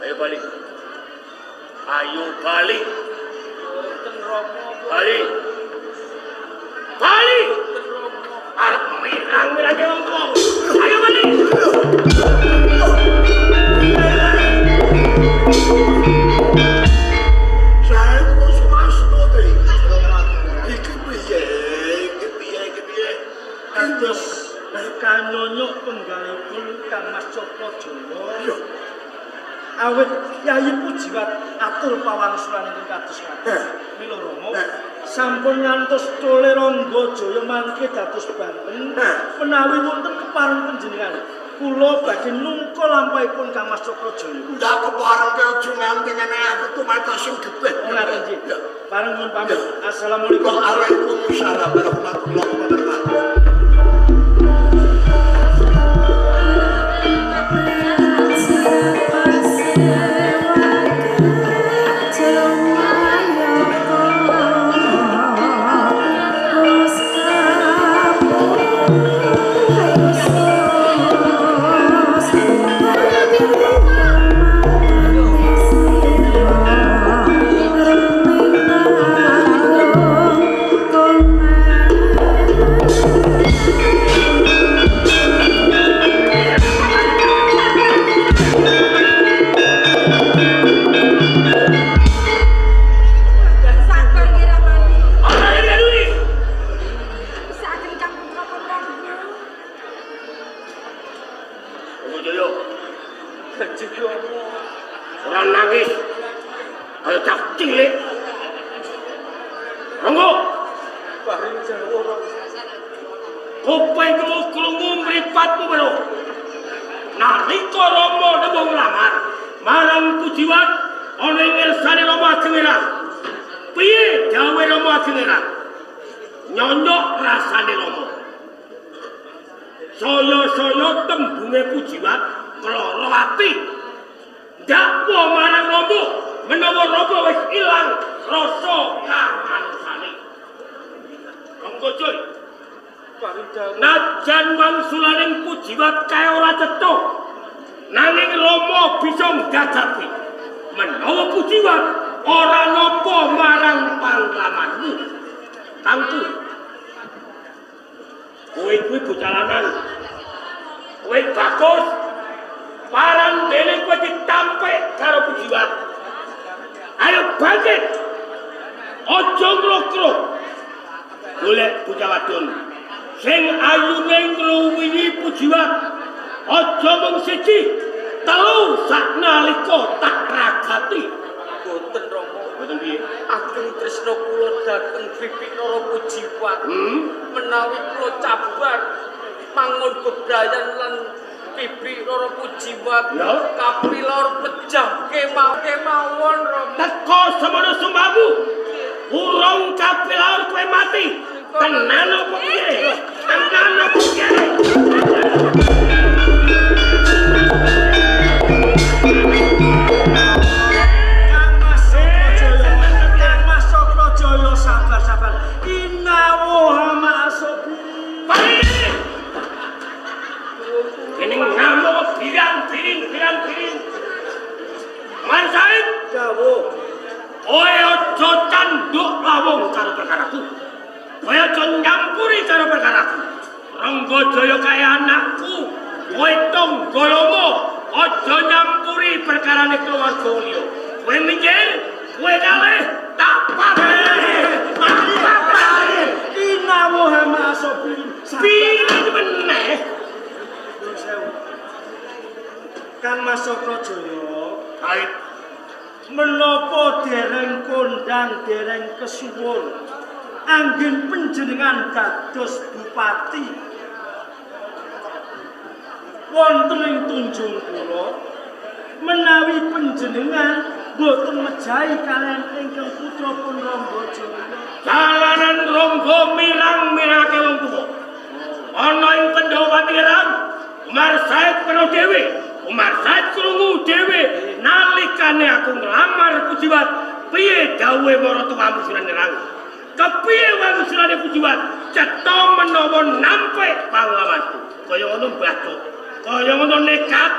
Ayo balik. Ayo balik. Boten Rama. Balik. Balik. Arep mirang-mirang wongko. Ayo balik. Saya wis masno te. Iki piye? Kados kanyonyok penggalipun Kang Mas Cakrajaya. Yo. Awit Yayi Pujiwat atur pawangsulan ing kados ngaten. Mila Rama sampun ngantos Tole Ranggajaya mangke dados banten menawi wonten kepareng panjenengan kula badhe nungka lampahipun Kang Mas Cakrajaya. Ndak keparengke aja nganti ngene aku tumatas sing getih. Ngaten nggih. Pareng nyuwun pamit. Assalamualaikum. Waalaikumsalam warahmatullahi wabarakatuh. Thank you. cilik. Ronggo, Paring Jawara. kupingmu krungu mripatmu weruh. Nalika Rama nemu nglamar marang Pujiwat ana ing ngersane Rama Ageng Herang. Piye dawuhe Rama Ageng Herang? Nyonyok rasane Rama. Saya-saya tembunge Pujiwat keloro ati. Dakwa marang Rama menawa Rama wis ilang rasa kamanusane. Ronggo Joy, Paring Jawara. najan wangsulaning Pujiwat kae ora cetha, nanging Rama bisa nggajapi menawa Pujiwat ora nampa marang panglamanmu. Tangku, kowe kuwi bocah lanang, kowe bagus, parang dene kowe ditampik karo Pujiwat. Ayo bangkit, ojo ngrok-ngrok, golek bocah wadon sing ayune ngluwihi Pujiwat. Aja mung siji, telu saknalika tak ragati. Boten Rama. Boten piye? Ageng tresna kula dhateng Bibik Rara Pujiwat. Menawi kula cabar mangun bebrayan lan Bibik Rara Pujiwat Ya. kapilor pejah kemawon Rama. Teko semono sumbahmu. Urung kapilar kowe mati. Tenan apa piye? Tenan apa piye? Kang Mas Sokrajaya sabar-sabar. Inawo hama asobi. Ini ngamuk pirang-piring. Man Said, Dawuh. kowe aja canduk lawung karo perkaraku. Kowe aja nyampuri karo perkaraku. Ronggo Jaya kaya anakku. Kowe tonggolomo aja nyampuri perkarane keluarga liya. Kowe minggir, kowe kalih tak papai. Inawo hama asobi. Piring meneh. Nuwun sewu. Kang Mas Sokrajaya. Said, Menapa dereng kondang dereng kesuwun anggen panjenengan dados bupati wonten ing Tunjung kula menawi panjenengan boten mejahi kalian ingkang putrapun Ronggo Jaya. jalanan Ronggo mirang-mirake wong tuwa. Ana ing Pendhawati Herang, Umar Said karo dhewe. Umar Said krungu dhewe nalikane aku nglamar Pujiwat. Piye dawuhe maratuwamu Sunan Herang? Kepiye wangsulane Pujiwat? Cetha menawa nampik panglamanku. Kaya ngono Mbah Cuk. Kaya ngono nekat,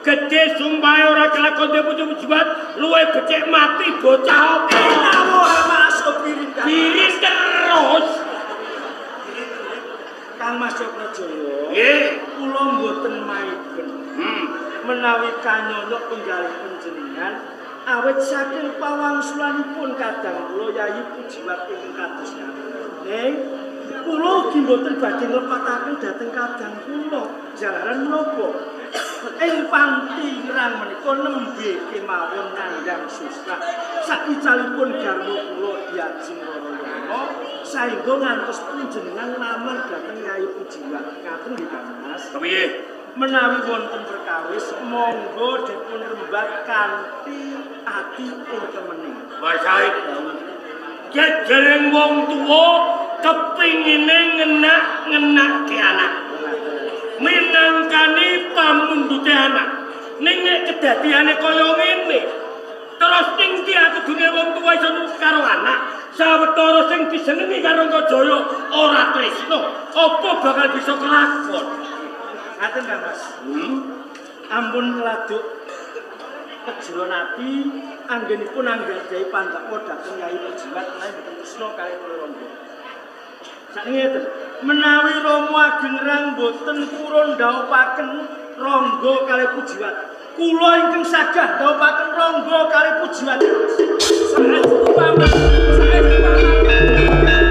gedhe sumpahe ora kelakon Pujiwat, luwih becik mati bocah apa? Inawo hama asobi. Piring terus. Kang Mas Sokrajaya. Nggih. Kula mboten maiben. Menawi kanyonyok penggalih panjenengan awit saking pawangsulanipun kadang kula Yayi Pujiwat ingkang kados ning kula ugi mboten badhe nglepataken dhateng kadang kula jalaran menapa ing panti ngrang menika nembe kemawon nandhang susah sakicalipun garwa kula Diajeng Rarayana saengga ngantos panjenengan lamar dhateng Yayi Pujiwat ngaten nggih Kang Mas. Kepiye? Menawi wonten perkawis monggo dipun rembat kanthi ati ing kemening. Mas Said, jejereng wong tuwa kepingine ngenak-ngenakke anak. Minangkani pamundhute anak. Ning nek kedadiane kaya ngene, terus ning ndi kudune wong tuwa iso nurut karo anak, sawetara sing disenengi karo Ronggo Jaya ora tresna, apa bakal bisa kelakon? Ngaten Kang Mas. Ampun ngladuk kejeron ati anggenipun anggadhahi pandhakwa dhateng Yayi Pujiwat menawi boten tresna kalih kula Ronggo. Sakniki menawi Rama Ageng Herang boten purun ndhawuhaken Ronggo kalih Pujiwat. Kula ingkang sagah ndhawuhaken Ronggo kalih Pujiwat. Saestu paman, saestu paman.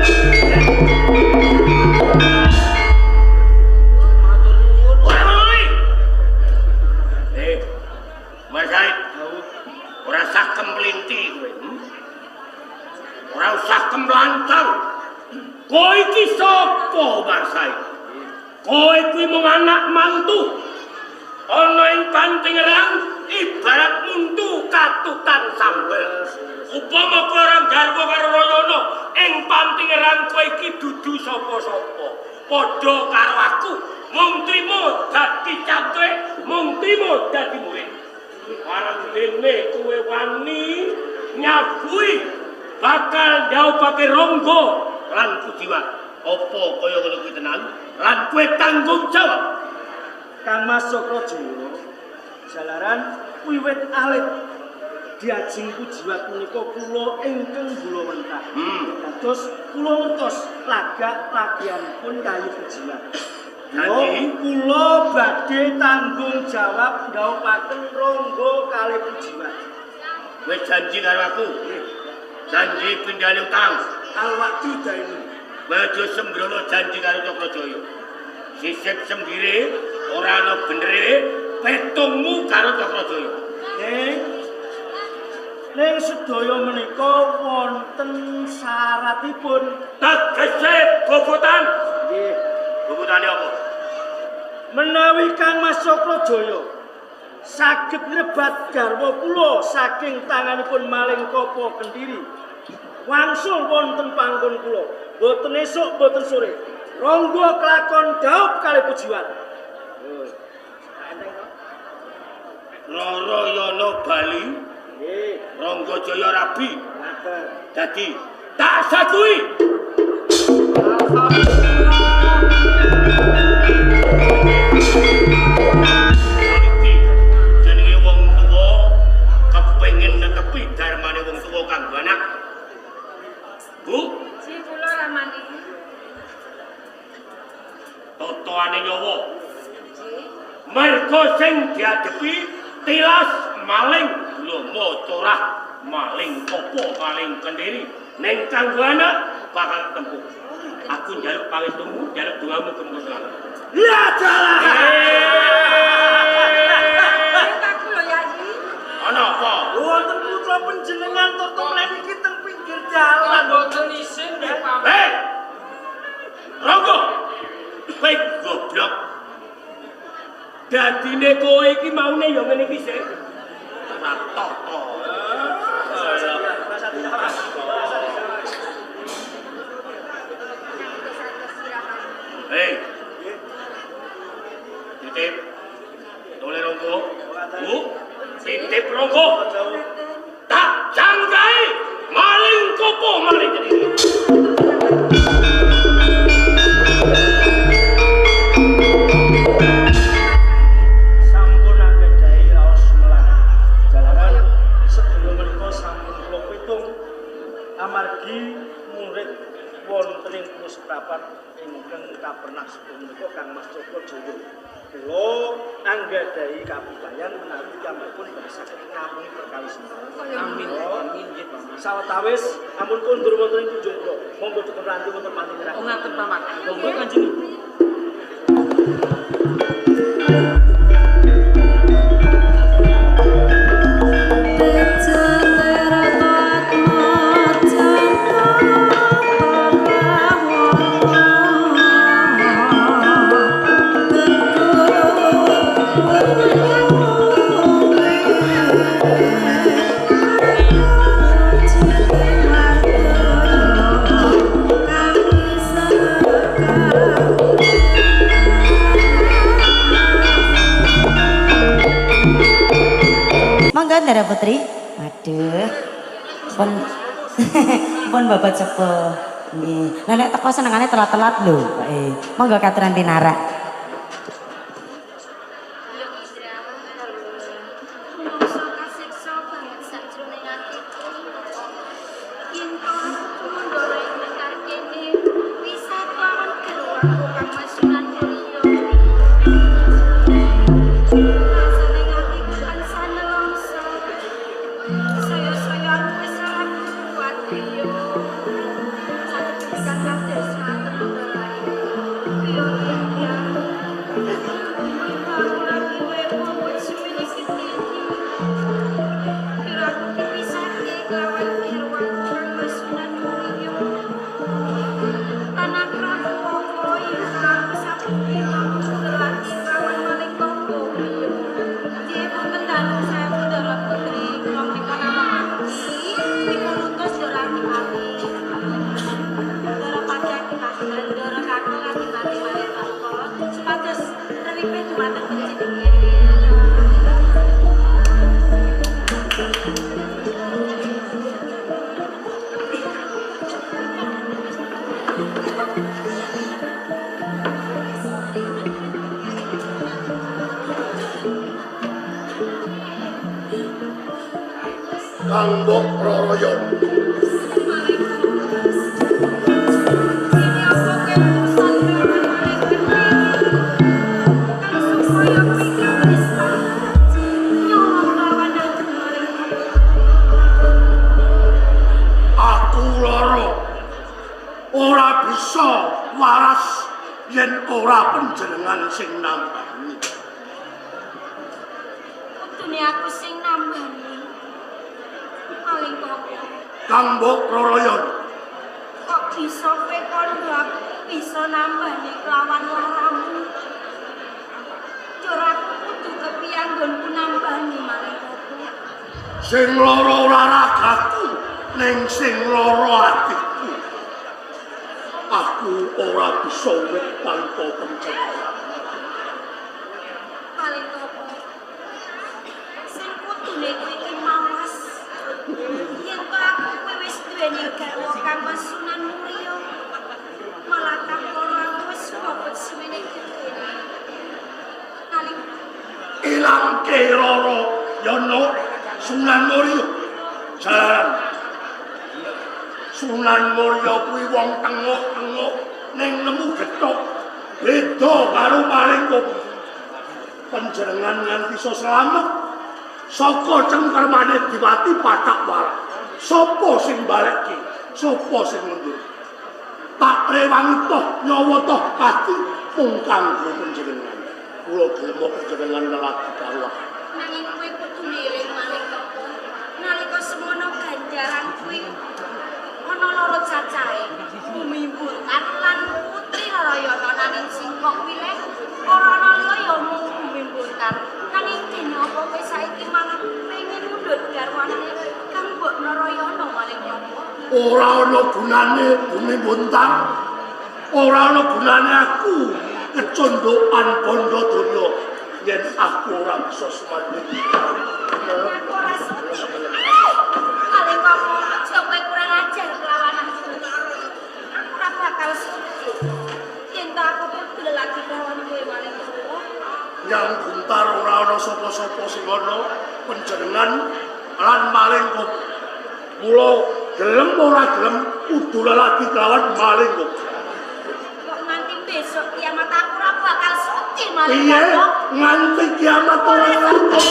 Mas Said, ora sak kemplinti kowe. ora usah kemlancang. Kowe iki sapa, Marsai? Kowe kuwi mung anak mantu. Ana ing Pantingerang ibarat untu katutan sambel. Upama kowe ora garwa karo Rayana, ing Pantingerang kowe iki dudu sapa-sapa. Padha karo aku, mung trimo dadi cantrik, mung trimo dadi murid. Arep dene kowe wani nyabui bakal njawabake Rangga lan Pujiwat. Apa kaya ngono kuwi tenan? Lan kowe tanggung jawab. Kang Mas Sokrajaya jalaran wiwit alit diajeng Pujiwat menika kula ingkang kula wentah. Dados kula ngertos lagak-lagianipun Yayi Pujiwat. Janji kula badhe tanggung jawab ndhawuhaken Rangga kalih Pujiwat. kowe janji karo aku. Janji pindhane utang. Al-wa'du daini. Aja sembrono janji karo Cakrajaya. Sisip sembire ora ana benere petungmu karo Cakrajaya. Ning sedaya menika wonten syaratipun. Tegese bobotan. Nggih. Bobotane apa? Menawi Kang Mas Cakrajaya saged nyebat garwa kula saking tanganipun Maling Kapa Kendhiri wangsul wonten panggon kula boten esuk boten sore Rangga kelakon dhaup kalih Pujiwat. Narayana Bali Nggih, Rangga Jaya Rabi ngaten. dadi tak satui. Jenenge wong tuwa kepengin netepi darmane wong tuwa kanggo anak. Bu, Si kula ramani. totoane nyawa. Mergo sing diadepi tilas maling lomo corah, maling Kapa, maling Kendhiri. Ning kanggo anak bakal tempuh. Aku njaluk pangestumu, njaluk dongamu kemungkinan. Ya dalah. Aku lho Yayi. Ana apa? Wonten putra panjenengan toto mriki teng pinggir dalan. Mboten isin nggih, Pak. Hei! Rangga! Kowe goblok. Dadine kowe iki maune ya ngene iki sik. Ora toto. Hei. Titip. Tole Rangga. Bu, titip Rangga. Tak jangkai maling Kapa maling Kendhiri. Sampun anggadhahi raos melang. Jalaran sedaya menika sampun kula pitung amargi murid wonten ing Pusprapat ingkang kapernak sedaya menika Kang Mas Cakrajaya. Kula anggadhahi kabudayan menawi piyambakipun badhe saged ngampungi perkawis menika. Amin. Amin nggih, Pak. Sawetawis ampun kondur wonten ing kunjung kula. Monggo dipun ranti wonten Pantingerang. Oh ngaten, Pak. Monggo Kanjeng. Mangga Ndara Putri. Waduh. Pun pun babat sepuh. Nggih. Lah nek teko senengane telat-telat lho, Pak. Monggo katuran tinara. Mongso kasiksa banget sajroning atiku. Yen aku ndoro ing nekar kene wisatawan keluarga Kang Mas Sunan Kaliya. Rasane atiku kan sanelongso. Saya aku wis ora kuat yo. Sakit kan kabeh saten bae. Yo ya. Kang Mbok Roroyo. Aku loro ora bisa waras yen ora panjenengan sing nambani. Kudune aku sing nambani. Paling kok Kang Mbok Roroyo. kok bisa kowe kondo aku bisa nambani kelawan laramu. Ora kudu kepiye nggonku nambani maling aku. Sing loro ora ragaku, ning sing loro atiku. Aku ora bisa urip tanpa panjenengan. Paling kok sing kudune kowe iki mawas. Yen kok aku kowe wis duweni garwa kang Sunan Muria. Malah tak ora aku wis bobot semene iki. Paling Ilang keroro yono Sunan Muria. Jalan. Sunan Muria kuwi wong tengok-tengok ning nemu gethok. Beda karo paling kok. Panjenengan nganti iso slamet saka cengkermane Diwati Patak Walang. Sapa sing balekke? Sapa sing mundur? Tak rewangi toh nyawa toh pati mung kanggo panjenengan. Kula gelem panjenengan lelaki kawah. nanging kowe kudu liring maling kok. Nalika semono ganjaran kuwi ana loro cacahe. Bumi Buntar lan Putri Rarayana nanging sing kok wileh ora ana liya ya mung Bumi Buntar. Nanging dene apa kowe saiki malah pengen mundhut garwane Kang Mbok Narayana maling kok. Ora ana gunane Bumi Buntar. Ora ana gunane aku kecondokan bondo donya yen aku ora bisa sumandhe. Aku ora suci. Paling kok aja kowe kurang ajar kelawan aku. Ora bakal suci. Yen tak aku kudu lagi kelawan kowe maling kok. Yang Buntar ora ana sapa-sapa sing ana panjenengan lan maling kok. Mula gelem ora gelem kudu lelaki kelawan maling kok. Kok nganti besok kiamat aku ora bakal suci maling Iya, kok. nganti kiamat ora lakon.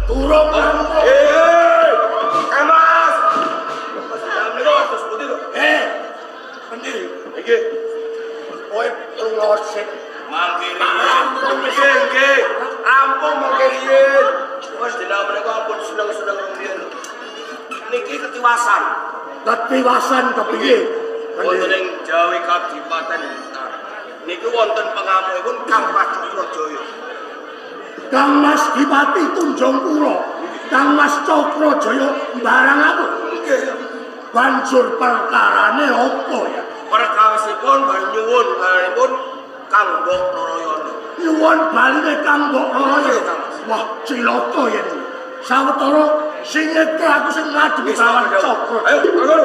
Turun rambut. Mas. Assalamualaikum, terus putih lho. Pendiri. Iki Kowe nglosek. mangkiri. Nggih. Ampun mangkiri. Wes dina menika ampun seneng-seneng rumiyin. Niki ketiwasan. Ketiwasan kepiye? Wonten ing Jawi Kadipaten Blitar. Niki wonten pengamuipun Kang Mas Cakrajaya. Kang Mas Dipati Tunjungpura, Kang Mas Cakrajaya barang apa? Banjur perkarane apa ya? Perkawisipun bari nyuwun karenipun Kang Mbok Narayana. Nyuwun baline Kang Mbok Roroyo. Wah, cilaka yen. Sawetara sing ngeke aku sing ngadep lawan Cakra. Ayo, ayo.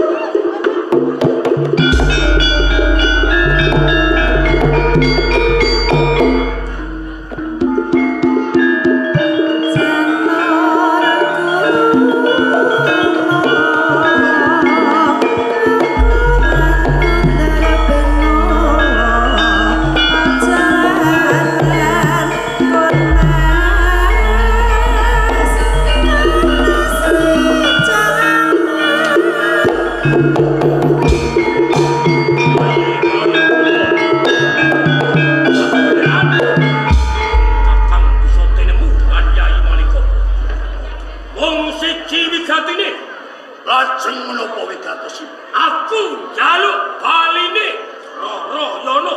Lajeng menapa wigatosipun? Aku njaluk baline Rarayana.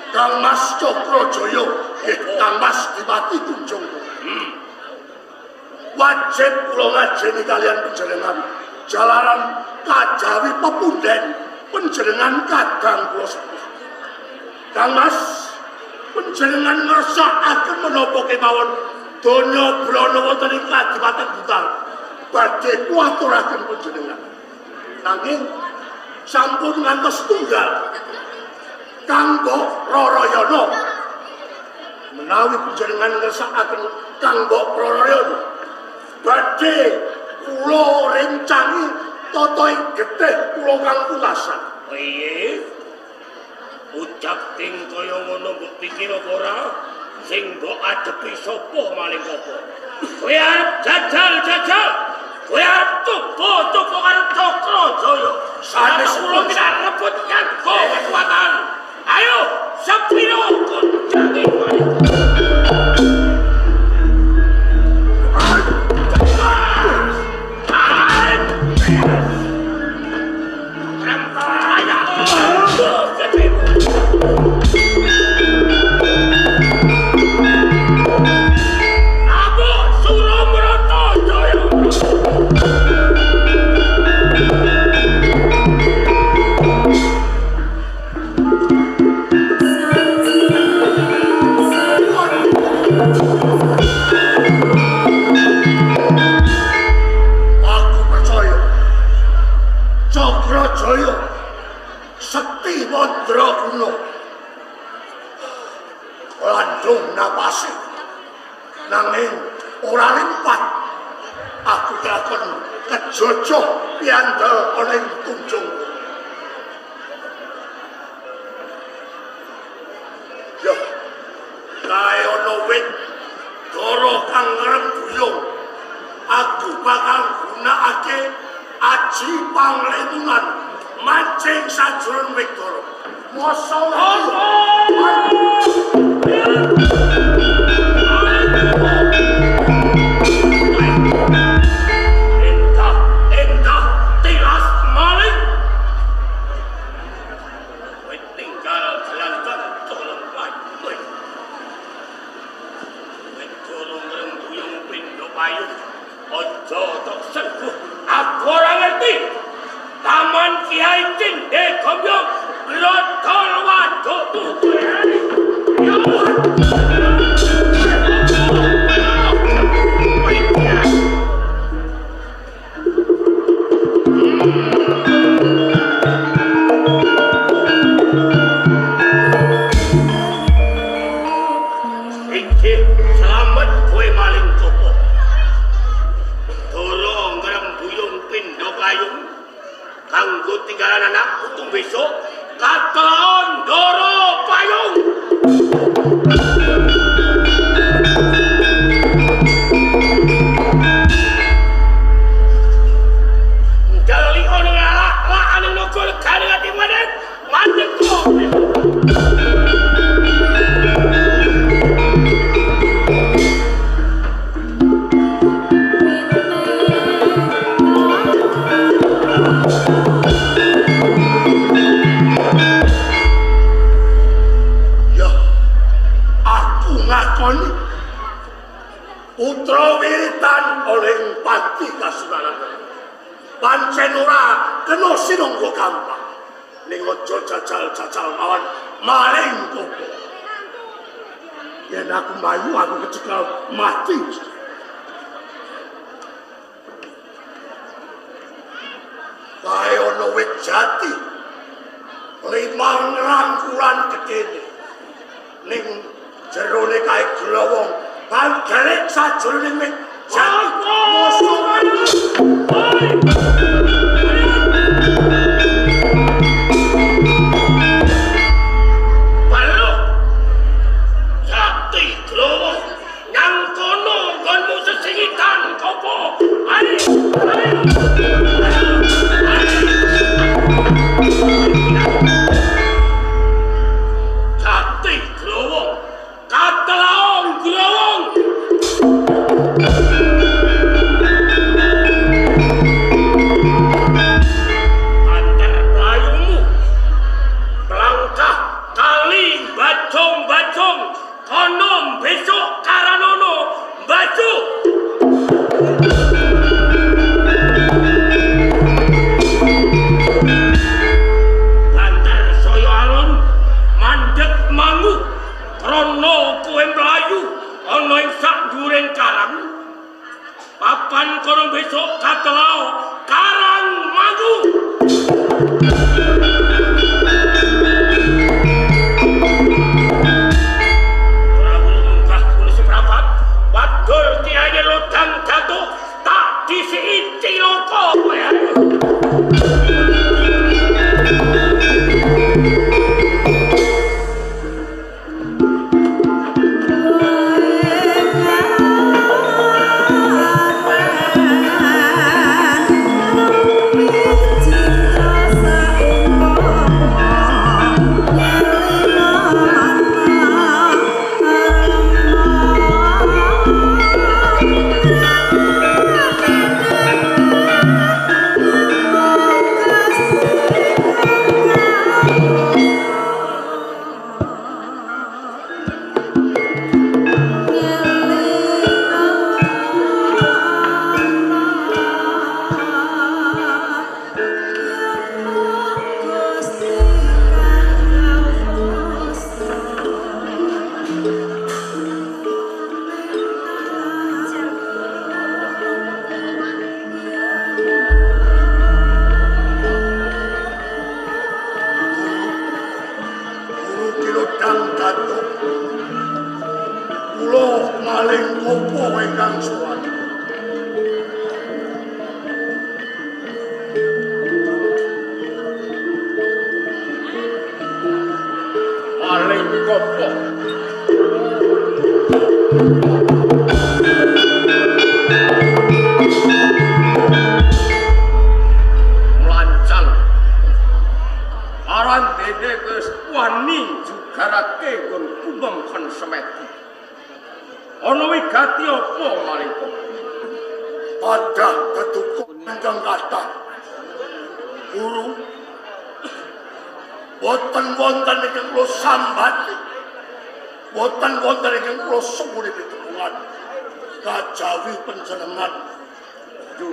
Kang Mas Cakrajaya, Kang Mas Dipati Tunjungpura. Wajib kula ngajeni kalian panjenengan jalaran kajawi pepunden panjenengan kadang kula sepuh. Kang Mas panjenengan ngersakaken menapa kemawon donya brana wonten ing Kadipaten Butal badhe kuwaturaken panjenengan. Nanging sampun ngantos tunggal kanggo Rarayana. Menawi panjenengan ngersakaken kanggo Rarayana badhe kula rencangi tata ing getih kula kang pungkasan. Piye? Ucap ting kaya ngono mbok pikir apa ora? Sing mbok adepi sapa maling apa? Kowe arep jajal-jajal. Kowe arep tuku karo Cakrajaya. Sanes kula minat rebut nganggo kekuatan. Ayo, sepiro kunjangi maling. Cakrajaya sekti mandraguna landung napasi nanging ora limpat aku takon kejojo piandel ana ing kunjung ya kae ana wit dara kang ngrembuyung aku bakal gunakake aji panglemungan mancing sajroning Wigdara. Entah tilas maling. Kowe tinggal jelantan tolong bae. Kowe tolong ngrembuyung pindho payung. Aja tok sengguh. Aku ora ngerti. Taman Kiai Cinde Gombyong Blotol waduk tutu. Iki selamat kowe maling topo. Tolong ngrembuyung pindho payung kanggo tinggalan anak utung besok katon doro payung. Jali ono la ane nokol kane ati madet mandek kok. Putra wiritan oleh Pati Kasunanan pancen ora kena sinangga gampang ning aja jajal-jajal mawon maling kopo yen aku mayu aku kecekel mati kae ana wit jati limang rangkulan gedene ning jerone kae glowong bal gerek sajroning wit jati musuh dina kowe mlayu ana ing sak dhuwuring karang. Papan kono besok katelao Karang Mangu. Wadul tiada lotang jatuh tak disiiti loko.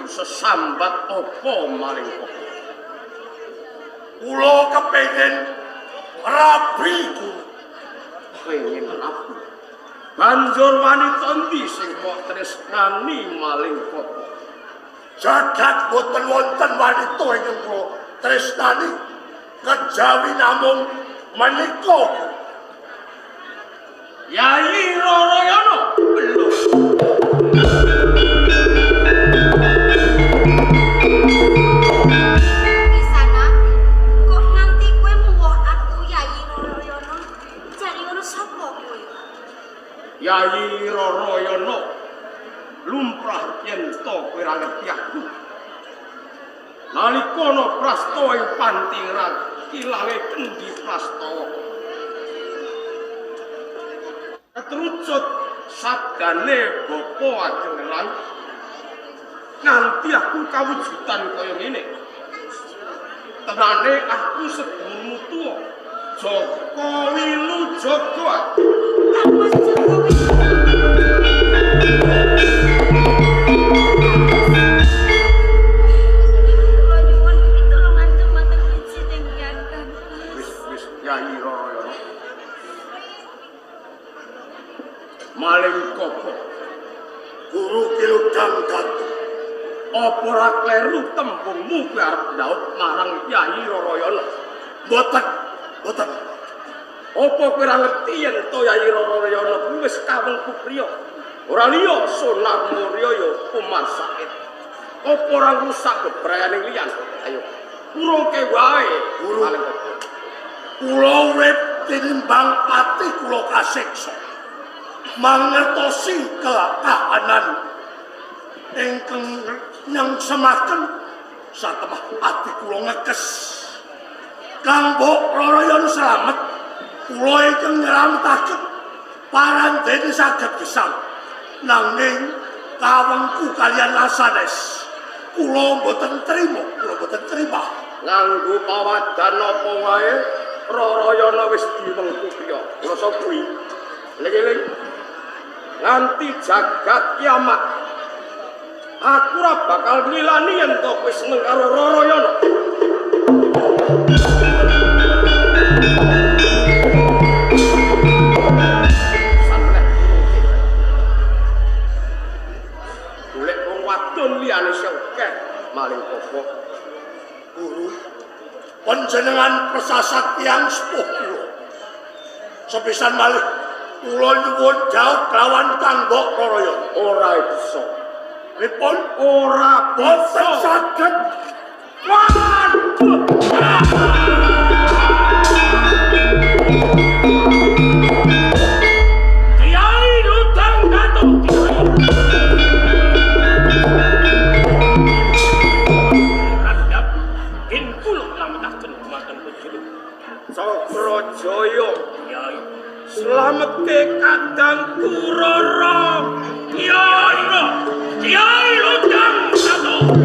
Sesambat opo maling kok. Kula kepengin rabi Guru. Pengen rabi. Banjur wanita endi sing kok tresnani maling kok? Jagat boten wonten wanita ingkang kula tresnani kejawi namung menika. Yayi Roroyono belum. Yayi Roroyono lumrah yen to kowe ra ngerti aku. Nalika ana prastawa ing Pantiran ilange kendi prastawa. Ketrucut sabdane bapa ajengelan nganti aku kawujudan kaya ngene. Tenane aku sedulurmu tuwa Joko Wilujaga. Mas Jokowi. Kula nyuwun pitulungan dumateng panjenengan. Wis Yayi Roroyono. Maling kopo. Guru Kiludang Gatuh. Apa ora kleru tembungmu kuwi arep ndaut marang Yayi Roroyono? Boten, boten. Apa kowe ora ngerti yen to Yayi Roroyono kuwi wis kawengku priya? Ora liya Sunan Mulya ya Umar Said. Apa ora rusak bebrayaning liyan? Ayo, urungke wae. Guru. Kula urip tinimbang ati kula kasiksa. Mangertosi kahanan ingkang nyangsemaken satemah ati kula ngekes. Kang Mbok Roroyono slamet. Kula ingkang nylametaken parandene saged gesang. Nanging kawengku kalian lasanes. Kula mboten trima, Nganggo pawadan apa wae Roroyono wis diwengku priya. Rasa kuwi. Eling-eling. Nganti jagat kiamat. Aku ora bakal ngilani yen to kowe seneng karo Roroyono. panjenengan persasat yang sepuh kula. Sepisan malih kula nyuwun jauh kelawan Kang Mbok Roroyo. Ora bisa. Pripun? Ora Boten saged. Kiai Lutang Gatot. Rakyat kinkul lametaken dumateng Gusti Sokrojoyo. Kiai slametke Kadang Kurara. Kiai Lutang Gatot.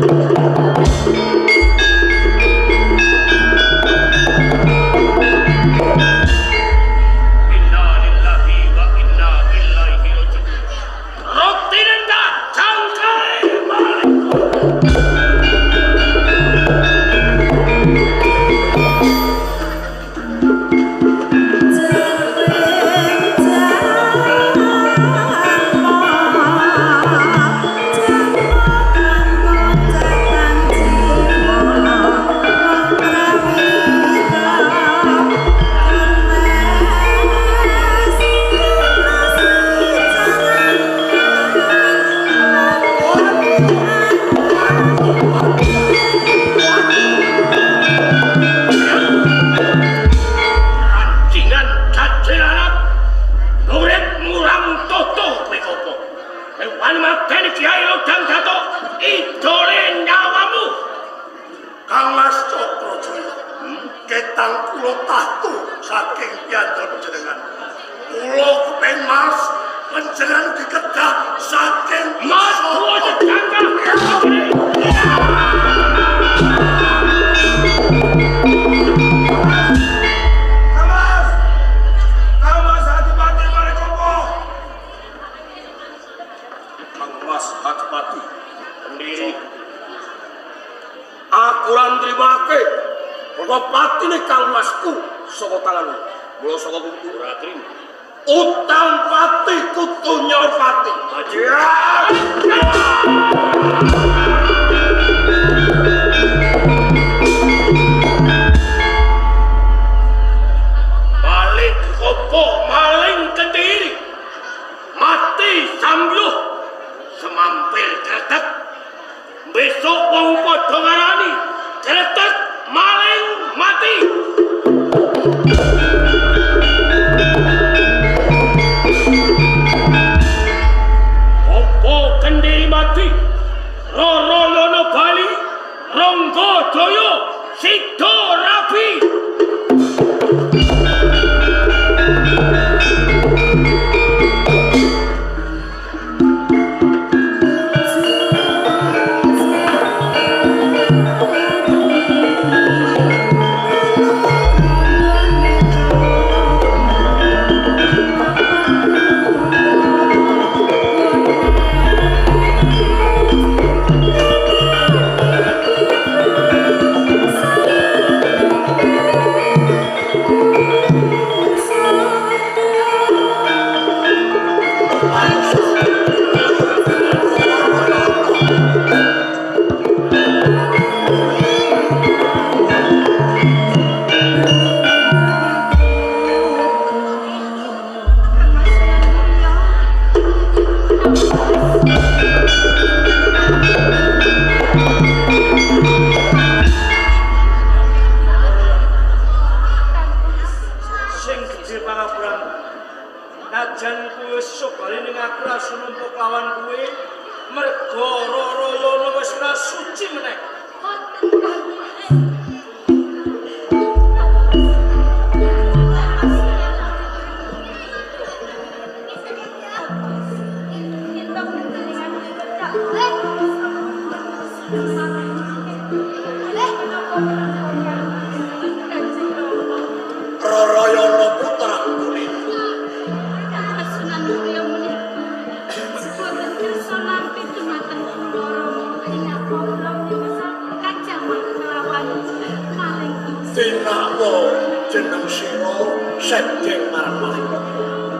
jeneng sira sedheng marang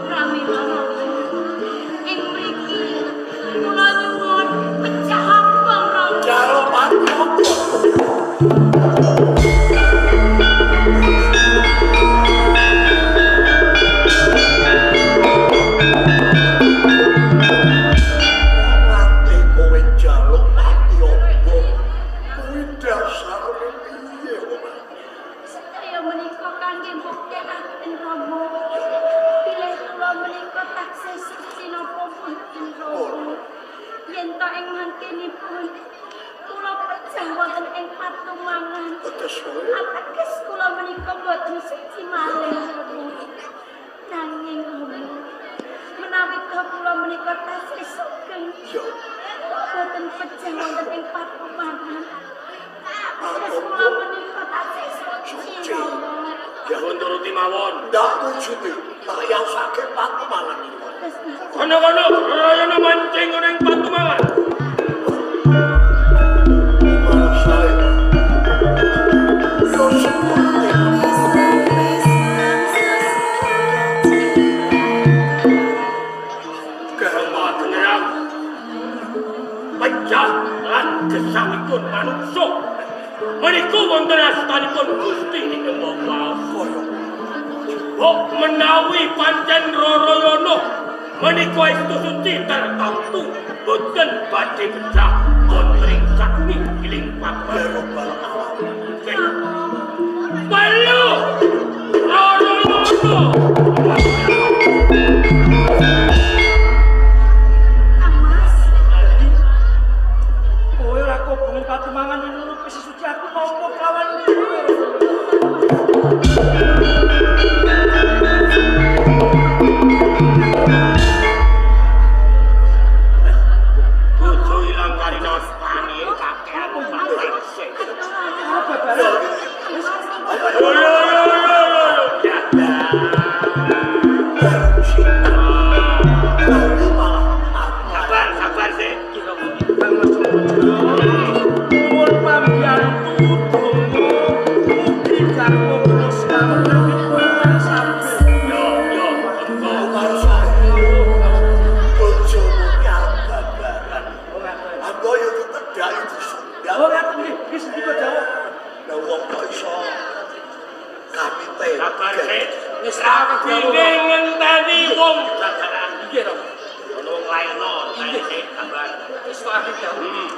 Pramila ing mriki kula nyuwun pecah apa Jalo pati apa? menika tasih sugeng. Yo. Boten pejah wonten ing Pakumangan. Sesula menika tasih suci. Ya nuruti mawon. Ndak wujudi layasake Pakumangan iki. Kono-kono rayana mancing ning Pakumangan. Gesangipun manungsa menika wonten astanipun Gusti ingkang Maha Kaya. Kok menawi pancen Rarayana menika estu suci tertamtu boten badhe pecah wonten ing sakmi giling Pakumangan. Balu Rarayana Pakumangan menurut pesi suci aku mau kawan ini. bojo ilang karina spani kakean mangsa. Sabar sih. Ngenteni wong dadaran iki to. Ono wong lairno, iki kabar. Wis wae dawuh.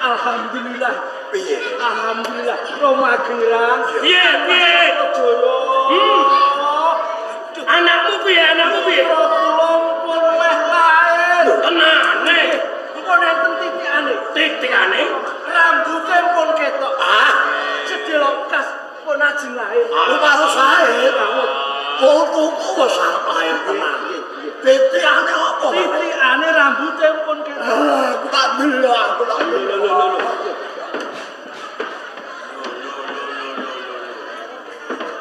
Alhamdulillah. Piye? Alhamdulillah. Roma Gerang. Piye? Joyo. Anakmu piye? Tulung pun weh lair. Tenane. Engko nenten titikane. Titikane Rambute pun ketok. Sedelo kas pun ajeng lair. Karo sae. Fotoku wis arep lahir tenan. Titikane apa? Titikane rambute pun ketok. Aku tak delok.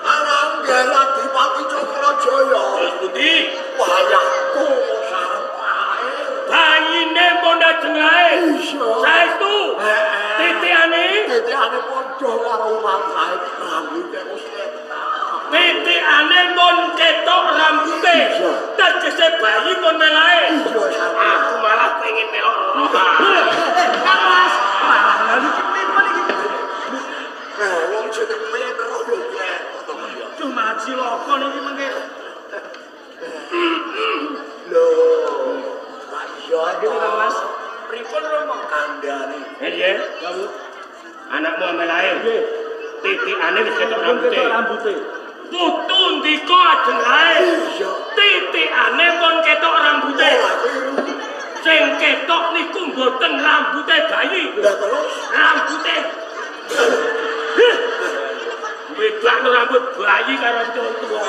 Anang gela Dipati Cakrajaya. terus pundi? Wayahku wis arep lair. Bayine pun ajeng lair. Saestu. Titikane Padha karo umang sae rambute wis ketok. Titikane pun ketok rambute. Tegese bayi pun melae. Aku malah pengen melok. Mas, malah iki pimpin iki. Wong jeneng Pedro yo ketok to ya. Cuma ciloko niki mengke. Lho, Pak iya Gitu Mas. Pripun Romo? kandhane. Piye? Anakmu melae. Nggih. Titikane wis ketok Pun rambute. ketok rambute. Putu ndika ajeng lair. Titikane pun ketok rambute. Sing ketok niku mboten rambute bayi. Lah terus Rambute. Bedakno rambut bayi karo tuwa.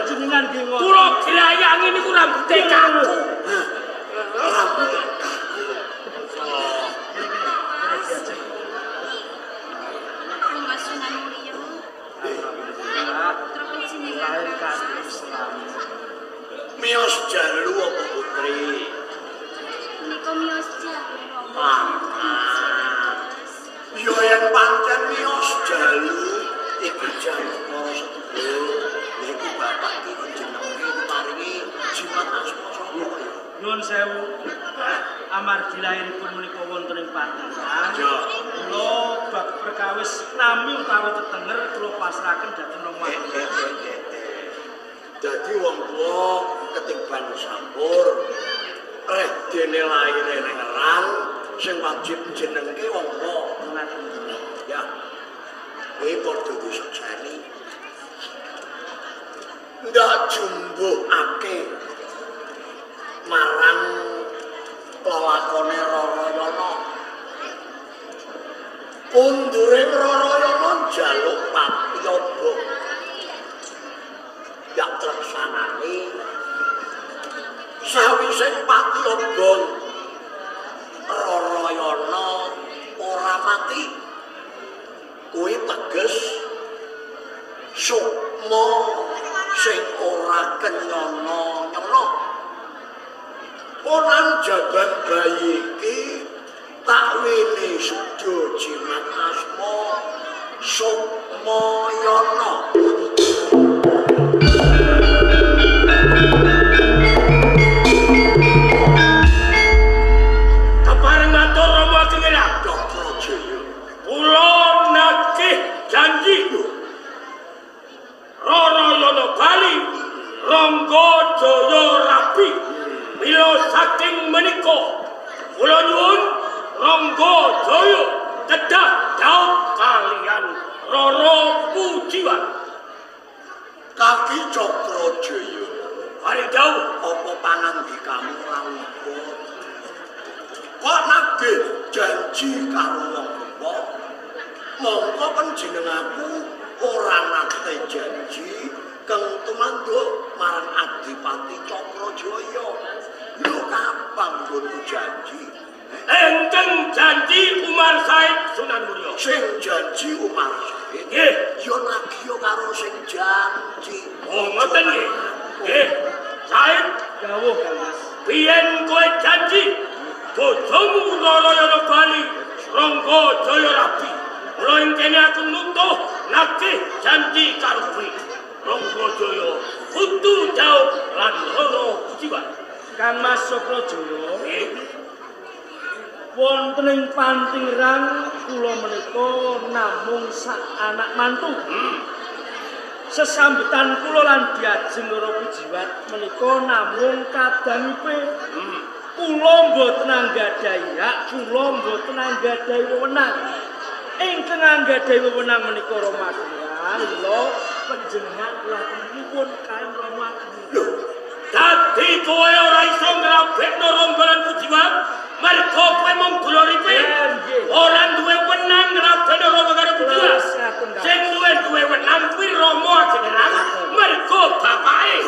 Jenengan nggih ngono. Kula grayangi niku rambute kaku. rambut Mas Sunan Muria. Terus sini Lahir kasih Islam. miyos jalu apa putri? menika miyos jalu. Yo yang pancen miyos jalu iku jalu para sedulur. Iku bapak iki jenenge diparingi jimat asma sapa ya? Nuwun sewu. Amargi lairipun menika wonten ing Pakumangan. Ya. Kula bab perkawis nami utawi tetenger kula pasrahaken dhateng Rama. Dadi wong tuwa ketiban sampur reh dene laire ning ngeran sing wajib jenenge wong tuwa. Ya. Iki padha disekseni. Ndak jumbuhake marang lelakone Rarayana. Undure Rarayana njaluk papiyaba. Ya treksanane sawise pati obong Rarayana ora mati kuwi teges sukma sing ora kenyono-nyono ponan jaban bayi iki tak wene sudo jimat asma Sukmayana. Kepareng matur Rama Kengela Cakrajaya. kula nagih janji Rarayana Bali Rangga Jaya Rabi mila saking menika kula nyuwun Rangga Jaya kedah daud kalian Rara Pujiwan Kaki Cakrajaya. Hari daud Apa panandikamu rawuh? Kok nagih janji karo wong tuwa? Mongko panjenenganku ora nate janji kang tumanduk marang Adipati Cakrajaya. Lho kapan nggon janji? engkang janji Umar Said Sunan Mulya Sing janji Umar Said. nggih Yo nagiyo karo sing janji. oh ngoten nggih nggih Said Dawuh Kang Mas. biyen kowe janji bojomu Rarayana Bali Rangga Jaya Rabi mula engkene aku nutuh nagih janji karo kowe Rangga Jaya kudu jauh lan Rara Pujiwan Kang Mas Cakrajaya, nggih wonten ing Pantingrang kula menika namung sak anak mantu. Sesambetan kula lan diajeng Rara Pujiwan menika namung kadangipe. Kula mboten anggadhahi hak, kula mboten anggadhahi wewenang. Ingkang anggadhahi wewenang menika Rama Kengela, lho panjenengan kula nyuwun kae Rama Kengela. dadi kowe ora iso ngrabekno Rangga Pujiwan mergo kowe mung gloripe ora duwe wenang ngrabekno Rangga Pujiwan sing duwe wenang kuwi Rama Kengela mergo bapake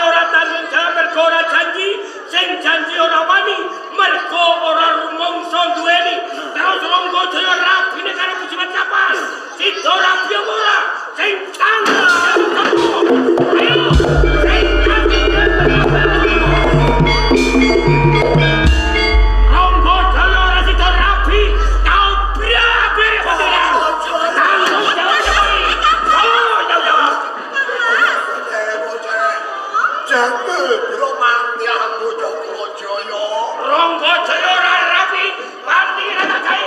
ora tanggung jawab mergo ora janji sing janji ora wani mergo ora rumangsa duweni terus Rangga Jaya rabine karo Pujiwan kapan sida rabi ora sing tanggung ayo Rangga Jaya ora sida rabi tau brabe tanggung jawab Jange biro mantiamu Cakrajaya. Rangga Jaya ora rabi pati ora kae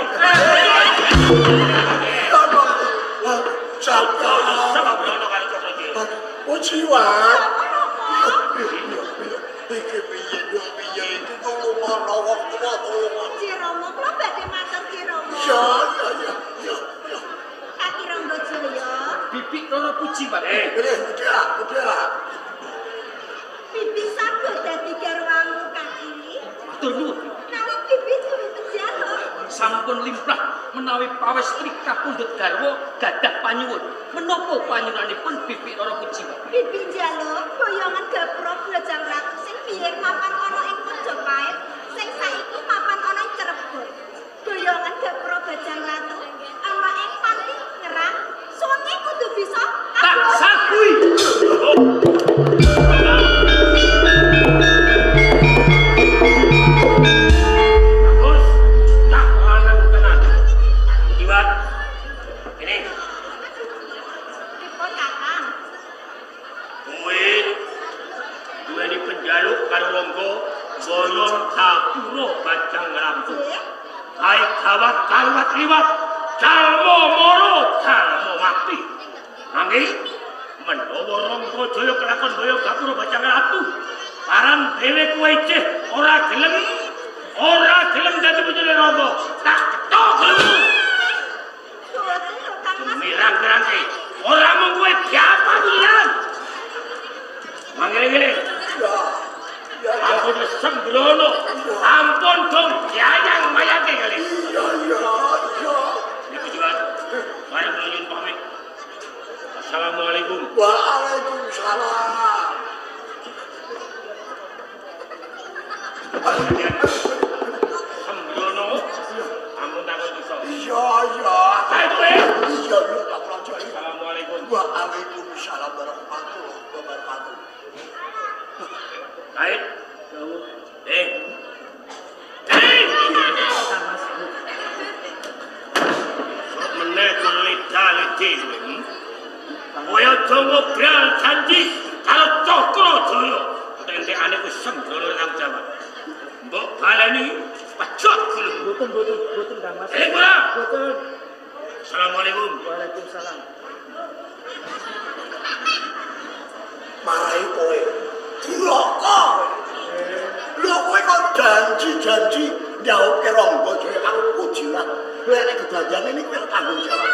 Sabda sebab ono karo Cakrajaya Pujiwan. Iki piye iki tulungan wong tuwa tulungan. Ki Rama, kula badhe matur Ki Rama. Ya. Kaki Rangga Jaya, Bibik Rara Pujiwan. Gede. Bibi saged dadi garwamu Kaki. Matur nuwun. Nanging Bibi duwe penjaluk. Sampun limrah menawi pawestri kapundhut garwa gadah panyuwun. Menapa panyuwunanipun Bibik Rara Pujiwan? Bibi njaluk boyongan gapura Brajang Ratu sing biyen mapan ana ing Majapahit, sing saiki mapan ana ing Cirebon. Boyongan gapura Brajang Ratu ana ing Pantingrang, suwene kudu bisa Tak sakui. Bagus, tak lanang tenan. Pujiwan, ini Dipun Kakang. kowe duweni penjaluk karo Rangga Jaya Kapura Bajang Ratu. Nggih. Kae gawat kaliwat liwat, jalma mara jalma mati. Nanging menawa Rangga Jaya kelakon Jaya Kapura Bajang Ratu, parang dhewe kowe ijeh ora gelem dadi bojone Rangga. Tak ketok gelem. Boten lho Kang Mas. Mirang-mirangke, ora mung kowe diapa pisan. Mangene-ngene. Ampun sembrono, ampun dong yayang mayake kali. Niku juga, mari kula nyuwun pamit. Assalamualaikum. Waalaikumsalam. Sembrono. Ampun takon iso. Iya, iya. Ayo kowe. Iya, iya, Pak Praja. Assalamualaikum. Waalaikumsalam warahmatullahi wabarakatuh. Baik. Eh. Sok meneh kelitane dhewe. Kaya ngobrol janji karo Cakradjaya. Entekane wis sembrono nang Jawa. Mbok baleni pecot gelem. Boten Damas. Ora. Boten. Assalamualaikum. Waalaikumsalam. Marai kowe. Duraka. Lho kowe kok janji-janji nyauke Rangga Jaya karo Pujiran. Lha nek kedadian ini kowe tanggung jawab.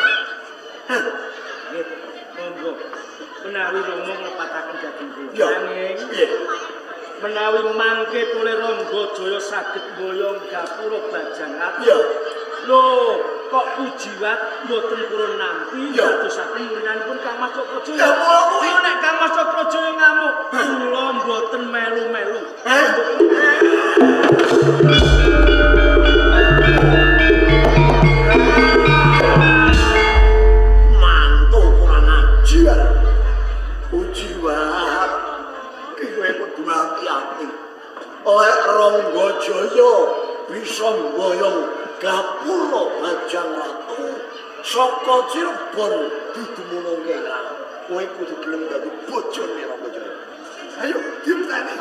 Nggih, monggo. Menawi Romo nglepataken daging kula. Iya. Nanging Iya. menawi mangke tole Rangga Jaya saged mboyong gapura Bajangati. Iya. Lho, kok Pujiwat mboten purun nampi Iya. dadosaken murinanipun Kang Mas Cakradjaya. Ya, mula kuwi. Nek Kang Mas Cakradjaya ngamuk, kula mboten melu-melu. Mantu kurang ajar. Pujiwat. Kowe kudu hati-hati. Oleh Rangga Jaya bisa mboyong gapura Bajangratu saka Cirebon didumunungke Ngrang. Kowe kudu gelem dadi bojone Rangga Jaya. Ayo, dimteni.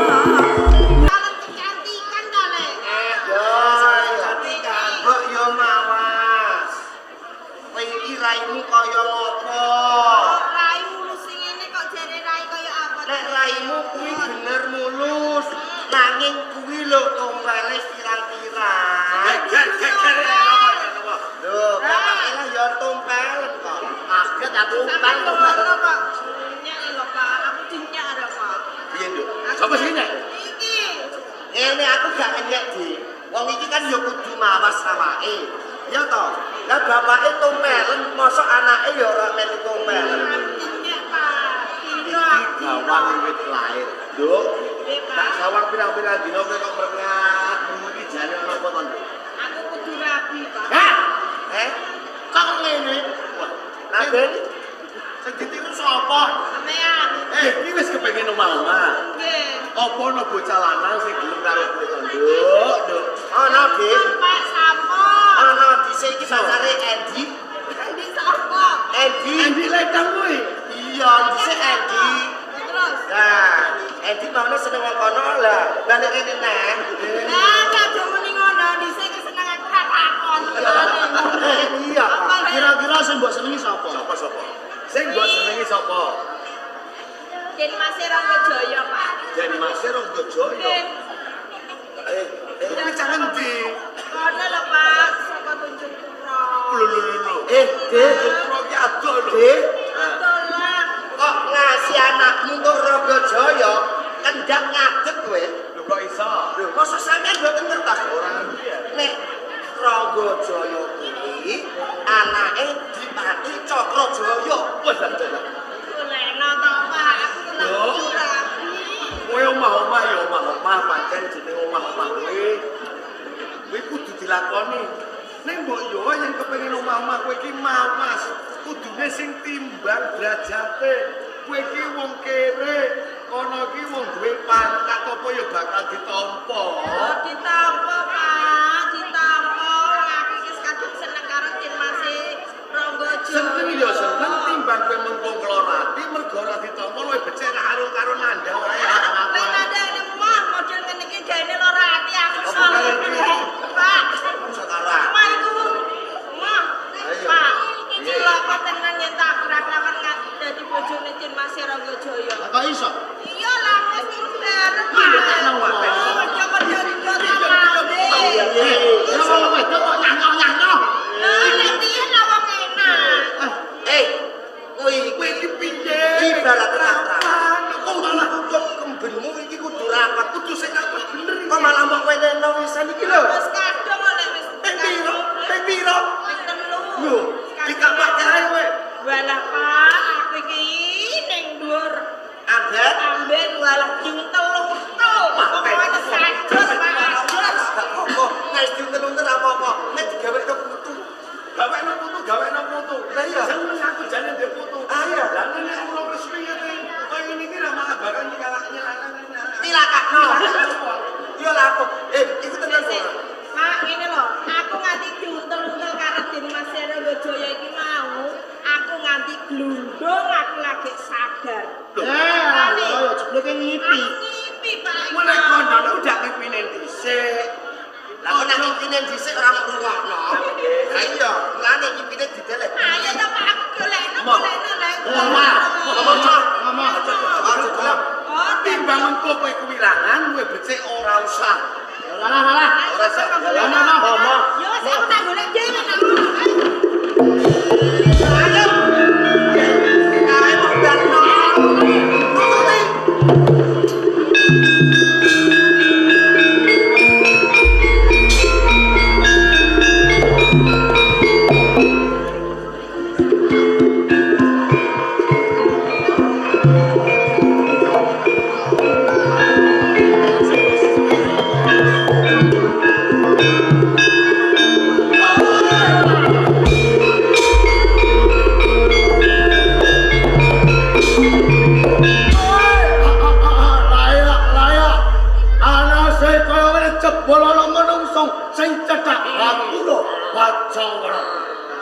Kalem kecantikan ta, Lek? Mbok yo mawas. Kowe iki raimu kaya ngopo? Rai mulus sing ngene kok jare rai kaya apa? Nek raimu kuwi bener mulus, nanging kuwi lho tombale pirang-pirang. Lho, bapake lah yo tombal kok. Kaget aku Sampai tombal. ngono kok. Nyak lho, Pak. Aku dinyak ada, Pak. Piye, Nduk? Sapa sing nyek? Iki. Ngene aku gak ngenyek, Di. Wong iki kan yo kudu mawas awake. Ya toh? Lah bapake tombelen, mosok anake yo ora melu tombelen. Dinyak, Pak. Piro Iki gawang wit lair. Nduk, Nggih, tak Pak. gawang pirang-pirang dina kowe kok merengat. Iki jane ana apa to, Nduk? Aku kudu rabi, Pak. Hah? Kok ngene? Wah, Naben. Sing ditiru sapa? Sampean. Iki wis kepengin omah-omah. Nggih. Apa ana bocah lanang sing gelem karo kowe to, Nduk? Nduk. Ana, Dik. Pak Sampo. Ana dhisik iki pacare Endi. Endi sapa? Endi ledang kuwi. Iya, dhisik Endi. Terus. Nah, Endi maune seneng wong kono lah. Balik kene neh. Lah, gak muni ngono, dhisik seneng aku ra takon. Iya. Kira-kira sing mbok senengi sapa? Sapa? Sing mbok senengi sapa? Jen Mas Rangga Jaya, Pak. Jan Mas Rangga Jaya. Nggih. Kuwi cah endi? Kono lho, Pak, saka Tunjung Pura. Lho. Dik, karo ki ado lho. Dik, Tolong. kok ngasih anakmu kok Rangga Jaya? Kendang ngadeg kowe. Lho kok iso? Lho, mosok sampean mboten ngertos ora? Nek Rangga Jaya kuwi anake Dipati Cakradjaya. Wes dadak. Kulena to, Pak. Aku tenan Lho. kudu rabi. Kowe omah-omah ya omah-omah pancen jeneng omah-omah kowe. Kowe kudu dilakoni. Ning mbok yo yang kepengin omah-omah kowe iki mawas, kudune sing timbang derajate. Kowe iki wong kere, kono iki wong duwe pangkat apa ya bakal ditampa. Oh, ditampa, Pak. Ditampa. Wong aku iki kadung seneng karo Jen Mas Rangga Jaya. Seneng ya seneng timbang kowe mengko nglorati mergo ora ditampa luwih becik karo nandha wae. Nek ada ini mah model ngene iki gaene ora ati aku Apa soal. kaya iki? Pak. Sekarang. Mah itu. Mah. Ayo. Pak. Kula kok tenan yen tak gerak-gerakan dadi bojone Jen Mas Rangga Jaya. Kok iso? Iya lah, wis turun bareng. Iya, tak nang wae. Coba dari kota lambe. Mulai kondone udah ngipinin dhisik. Lah kok nek ngipinin dhisik ora kok ngrungokno. Ha iya, lah nek ngipine didelek. Ayo to Pak, aku golekno lek. Ngomong. Timbang mengko kowe kewirangan, kowe becik ora usah. Alah. Ora usah. Ngomong. Yo wis aku tak golek dhewe nang.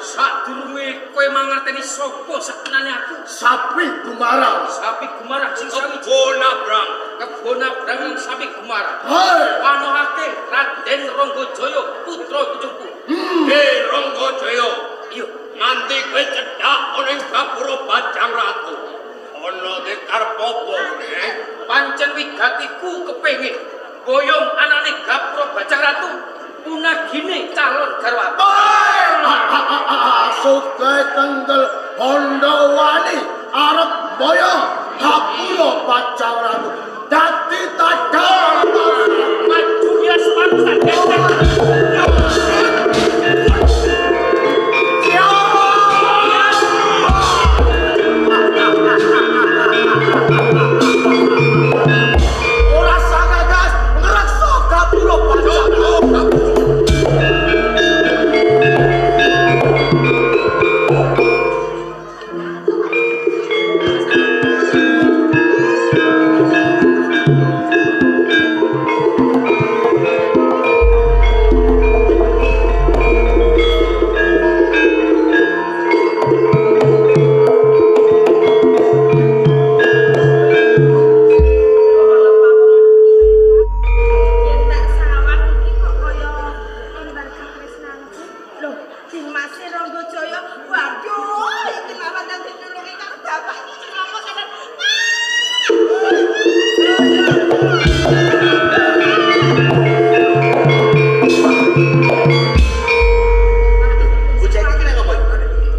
Sadurunge kowe mangerteni sapa sebenarnya aku. Sapi Gumarang. Sapi Gumarang sing sawi Bonabrang. kebonabrang sapi Gumarang. Hei, Panohake Raden Ronggojaya putra cucuku. Ronggojaya. Iya, Nganti kowe cedhak ana ing gapura Bajang Ratu. Ana de karep apa ngene? pancen wigatiku kepengin boyong anane gapura Bajang Ratu punagine calon garwati. Suke tenggal Hondowani arep boyong gapura Bajang Ratu. Dadi tadal Maju ya sepansa ora sagagas ngrekso gapura Bajang Ratu. Tak sawang iki kok kaya embar katresnanku. Loh, Dimas Ronggojaya. Waduh, iki malah nang ditulungi karo bapakku sing ngomong ngene. Bocah iki kene ngopo?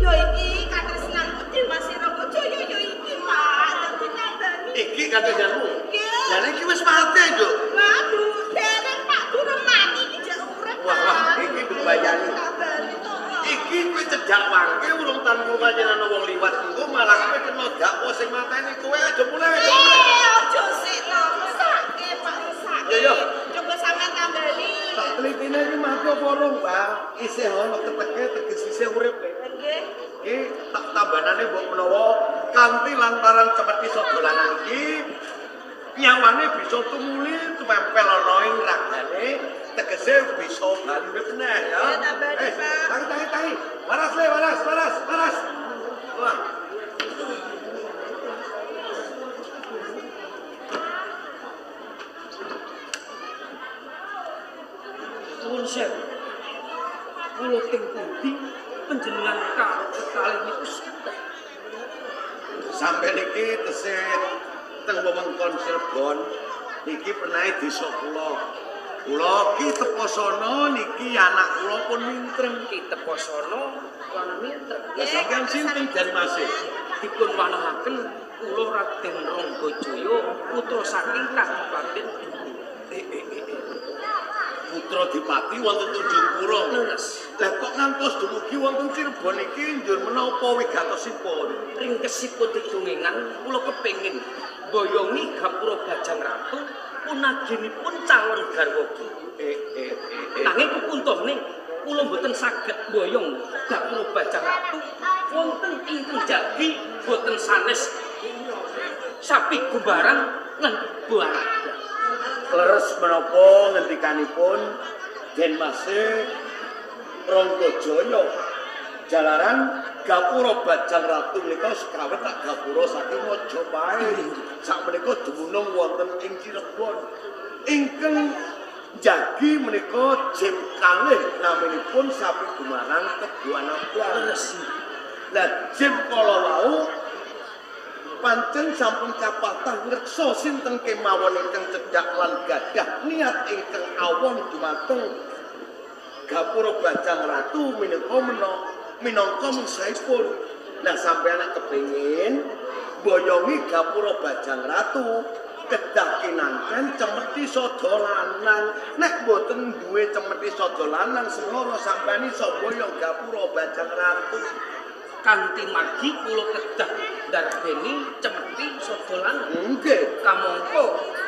Yo iki katresnanku Dimas Ronggojaya yo iki, Pak. Dadi nandani. Iki katresnanmu. Nggih. Lah iki wis mati, Nduk. Waduh, dereng Pak durung mati iki jek urip. Wah, iki mbebayani. Kabari to. Iki kowe cedhak wangke urung tanpa panjenengan ana wong liwat engko malah kowe kena dakwa sing mateni kowe aja mulai. Ojo sik to, mesake Pak mesake. Yo. Coba sampean tambali. Tak telitine iki mati apa urung, Bang? Isih ana keteke teges isih urip. Nggih. Iki tak tambanane mbok menawa kanthi lantaran cepet iso dolanan iki nyawane bisa tumuli tumempel ana ing ragane tegese bisa bali urip meneh ya. Ya, tambani, Pak. Tahi. Waras. Wah. Nuwun sewu. Kula ting pundi panjenengan karo kekalih niku sinten? Sampai niki tesih teng wewengkon Cirebon niki penahe desa kula. Kula ki teposono niki anak kula pun mintreng. Ki teposono lan minten. Ya sampeyan sinten jan masih? Dipun wanahaken kula Raden Ronggojaya putra saking Kabupaten Putra Dipati wonten Tunjungpura. Leres. Lah kok ngantos dumugi wonten Cirebon iki njur menapa wigatosipun? Ringkesipun dedongengan kula kepengin boyongi gapura Bajang Ratu punaginipun calon garwaku. Nanging kepuntone kula mboten saged boyong gapura Bajang Ratu wonten ing Jagi boten sanes sapi Gumarang lan Buaraga. Leres menapa ngendikanipun Den Mas Ronggojaya jalaran Gapura Bajang Ratu menika sekawe tak gapura saking Majapahit. Sakmenika dumunung wonten ing Cirebon. Ingkang jagi menika jam kalih naminipun Sapi Gumarang Kebuana Blas. Lah jam kala wau pancen sampun kapatah ngreksa sinten kemawon ingkang cedhak lan gadah niat ingkang awon dumateng Gapura Bajang Ratu menika minangka mungsaipun. Nah sampeyan nek kepengin boyongi Gapura Bajang Ratu kedah kinanten cemeti sada lanang. Nek boten duwe cemeti sada lanang semana sampeyan iso boyong Gapura Bajang Ratu. Kanthi margi kula kedah ndarbeni cemeti sada lanang. Nggih, Kamangka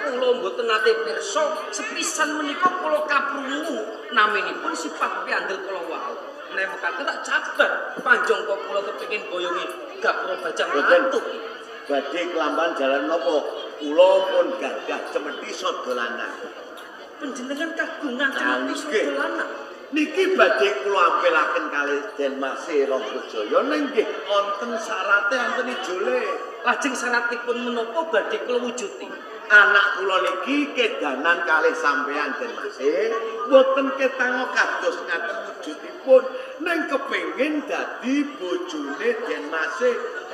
kula mboten nate pirsa sepisan menika kula kaprungu naminipun sifat piandel kala wau. Nek mekaten tak cabar panjangka kula kepengin boyongi Gapura Bajang Ratu. badhe kelamban jalan napa? Kula pun gadah cemeti sada lanang. Panjenengan kagungan cemeti sada lanang. Niki badhe kula ampelaken kalih Den Mas Ranggajaya nggih wonten syarate wonten ijole. Lajeng syaratipun menapa badhe kula wujuti? Anak kula niki kedanan kalih sampeyan Den Mas. Mboten ketang kados ngaten wujudipun ning kepengin dadi bojone Den Mas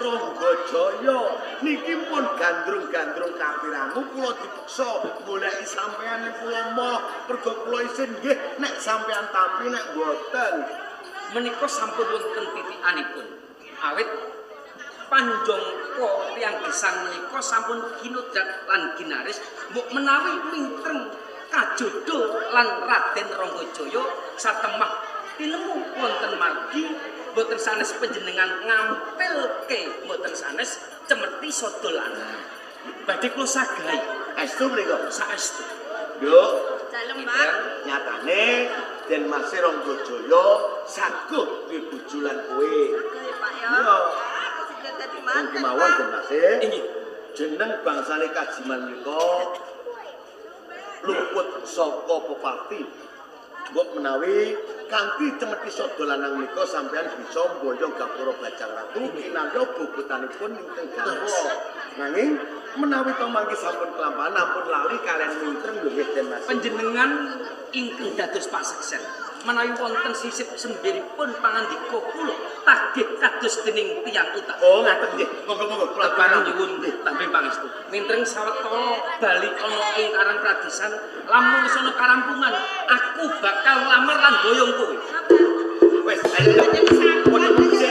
Ranggajaya. Niki pun gandrung-gandrung kapirangu kula dipeksa goleki sampeyan ning kula moh mergo kula isin nggih nek sampeyan tampi nek mboten. Menika sampun wonten titikanipun. Awit panjangka tiyang gesang menika sampun kinudrat lan ginaris mbok menawi mintreng kajodo lan Raden Ranggajaya satemah tinemu wonten margi boten sanes panjenengan ngampilke boten sanes cemeti sada lanang. Badhe kula sagahi Estu menika saestu. Yo, Dalem, Pak. nyatane Den Mas Ranggajaya saguh duwe bojo lan kowe. Nggih, Pak ya. Iya. Sudah dadi Wong manten, kemawon Pak. Den Mas. Inggih. Jeneng bangsane Kajiman menika luput saka pepati. Mbok menawi kanthi cemeti sada lanang menika sampeyan bisa mboyong Gapura Bajang Ratu kinangga bobotanipun ingkang garwa. Nanging menawi to mangke sampun kelampahan ampun lali kalian mintreng nggih Den Mas. Panjenengan ingkang dados paseksen menawi wonten sisip sembiripun pangandika kula tagih kados dening tiyang utak. Oh ngaten nggih. Monggo-monggo kula Kepareng nyuwun tampi pangestu. Mintreng sawetara bali ana ing Karang Pradisan, lamun wis ana karampungan, aku bakal lamar lan boyong kowe. Wes, ayo. Padha mesti.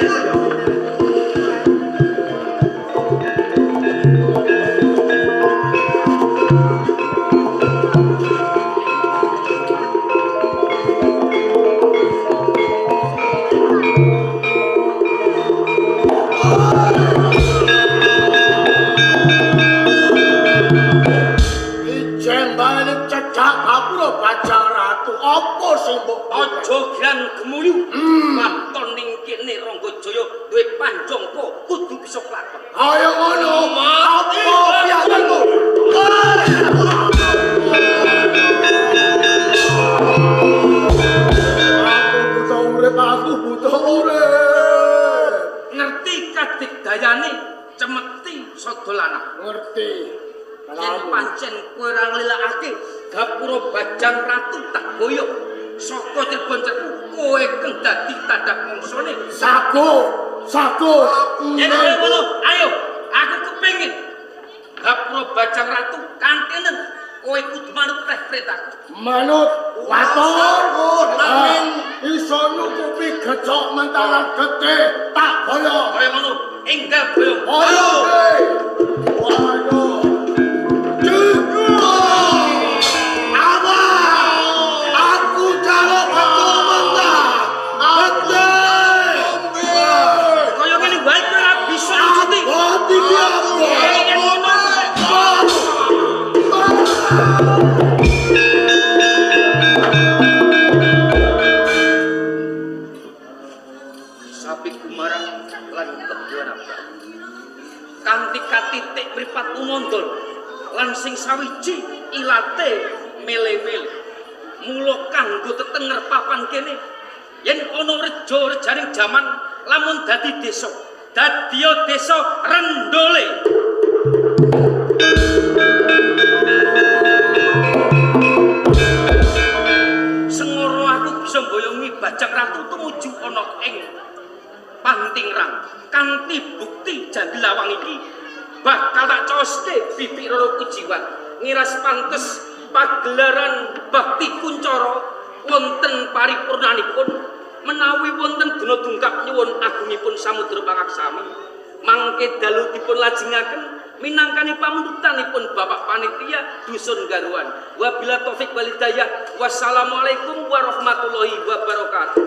Apa sing mbok Aja gran gemuyu. Maton ning kene Ranggajaya duwe panjangka kudu bisa kelakon. ayo ngono apa piyatanmu aku butuh urip Ngerti kadigdayane cemeti sada lanang. ngerti Yen pancen kowe ora nglilakake Gapura Bajang Ratu tak boyong saka Cirebon Cepu kowe kang dadi tadak mangsane. sago Yen kowe ngono, ayo aku kepengin Gapura Bajang Ratu kantenen kowe kudu manut perintahku. manut waton nanging iso nyukupi gecok mentalan gede tak boyo Kaya ngono, enggal boyong. ayo aku jaluk ketua mentah Kaya ngene wae kowe ora bisa wujuti. Yen ngono Sapi Gumarang lan Kebuana Blas. Kanthi katitik mripat umondol lan sing sawiji ilate mele-mele. Mula kanggo tetenger papan kene yen ana reja rejaning jaman lamun dadi desa dadiya desa Rendole. Sengoro aku bisa mboyongi Bajak Ratu tumuju ana ing Pantingrang kanthi bukti Jandi Lawang iki bakal tak coste bibik Roro Kujiwan ngiras pantes pagelaran bakti kuncoro wonten paripurnanipun menawi wonten dina dungkap nyuwun agungipun samudra pangaksami mangke dalu dipun lajengaken minangkani pamundutanipun Bapak Panitia Dusun Garuan. Wabila taufik wal hidayah. Wassalamualaikum warahmatullahi wabarakatuh.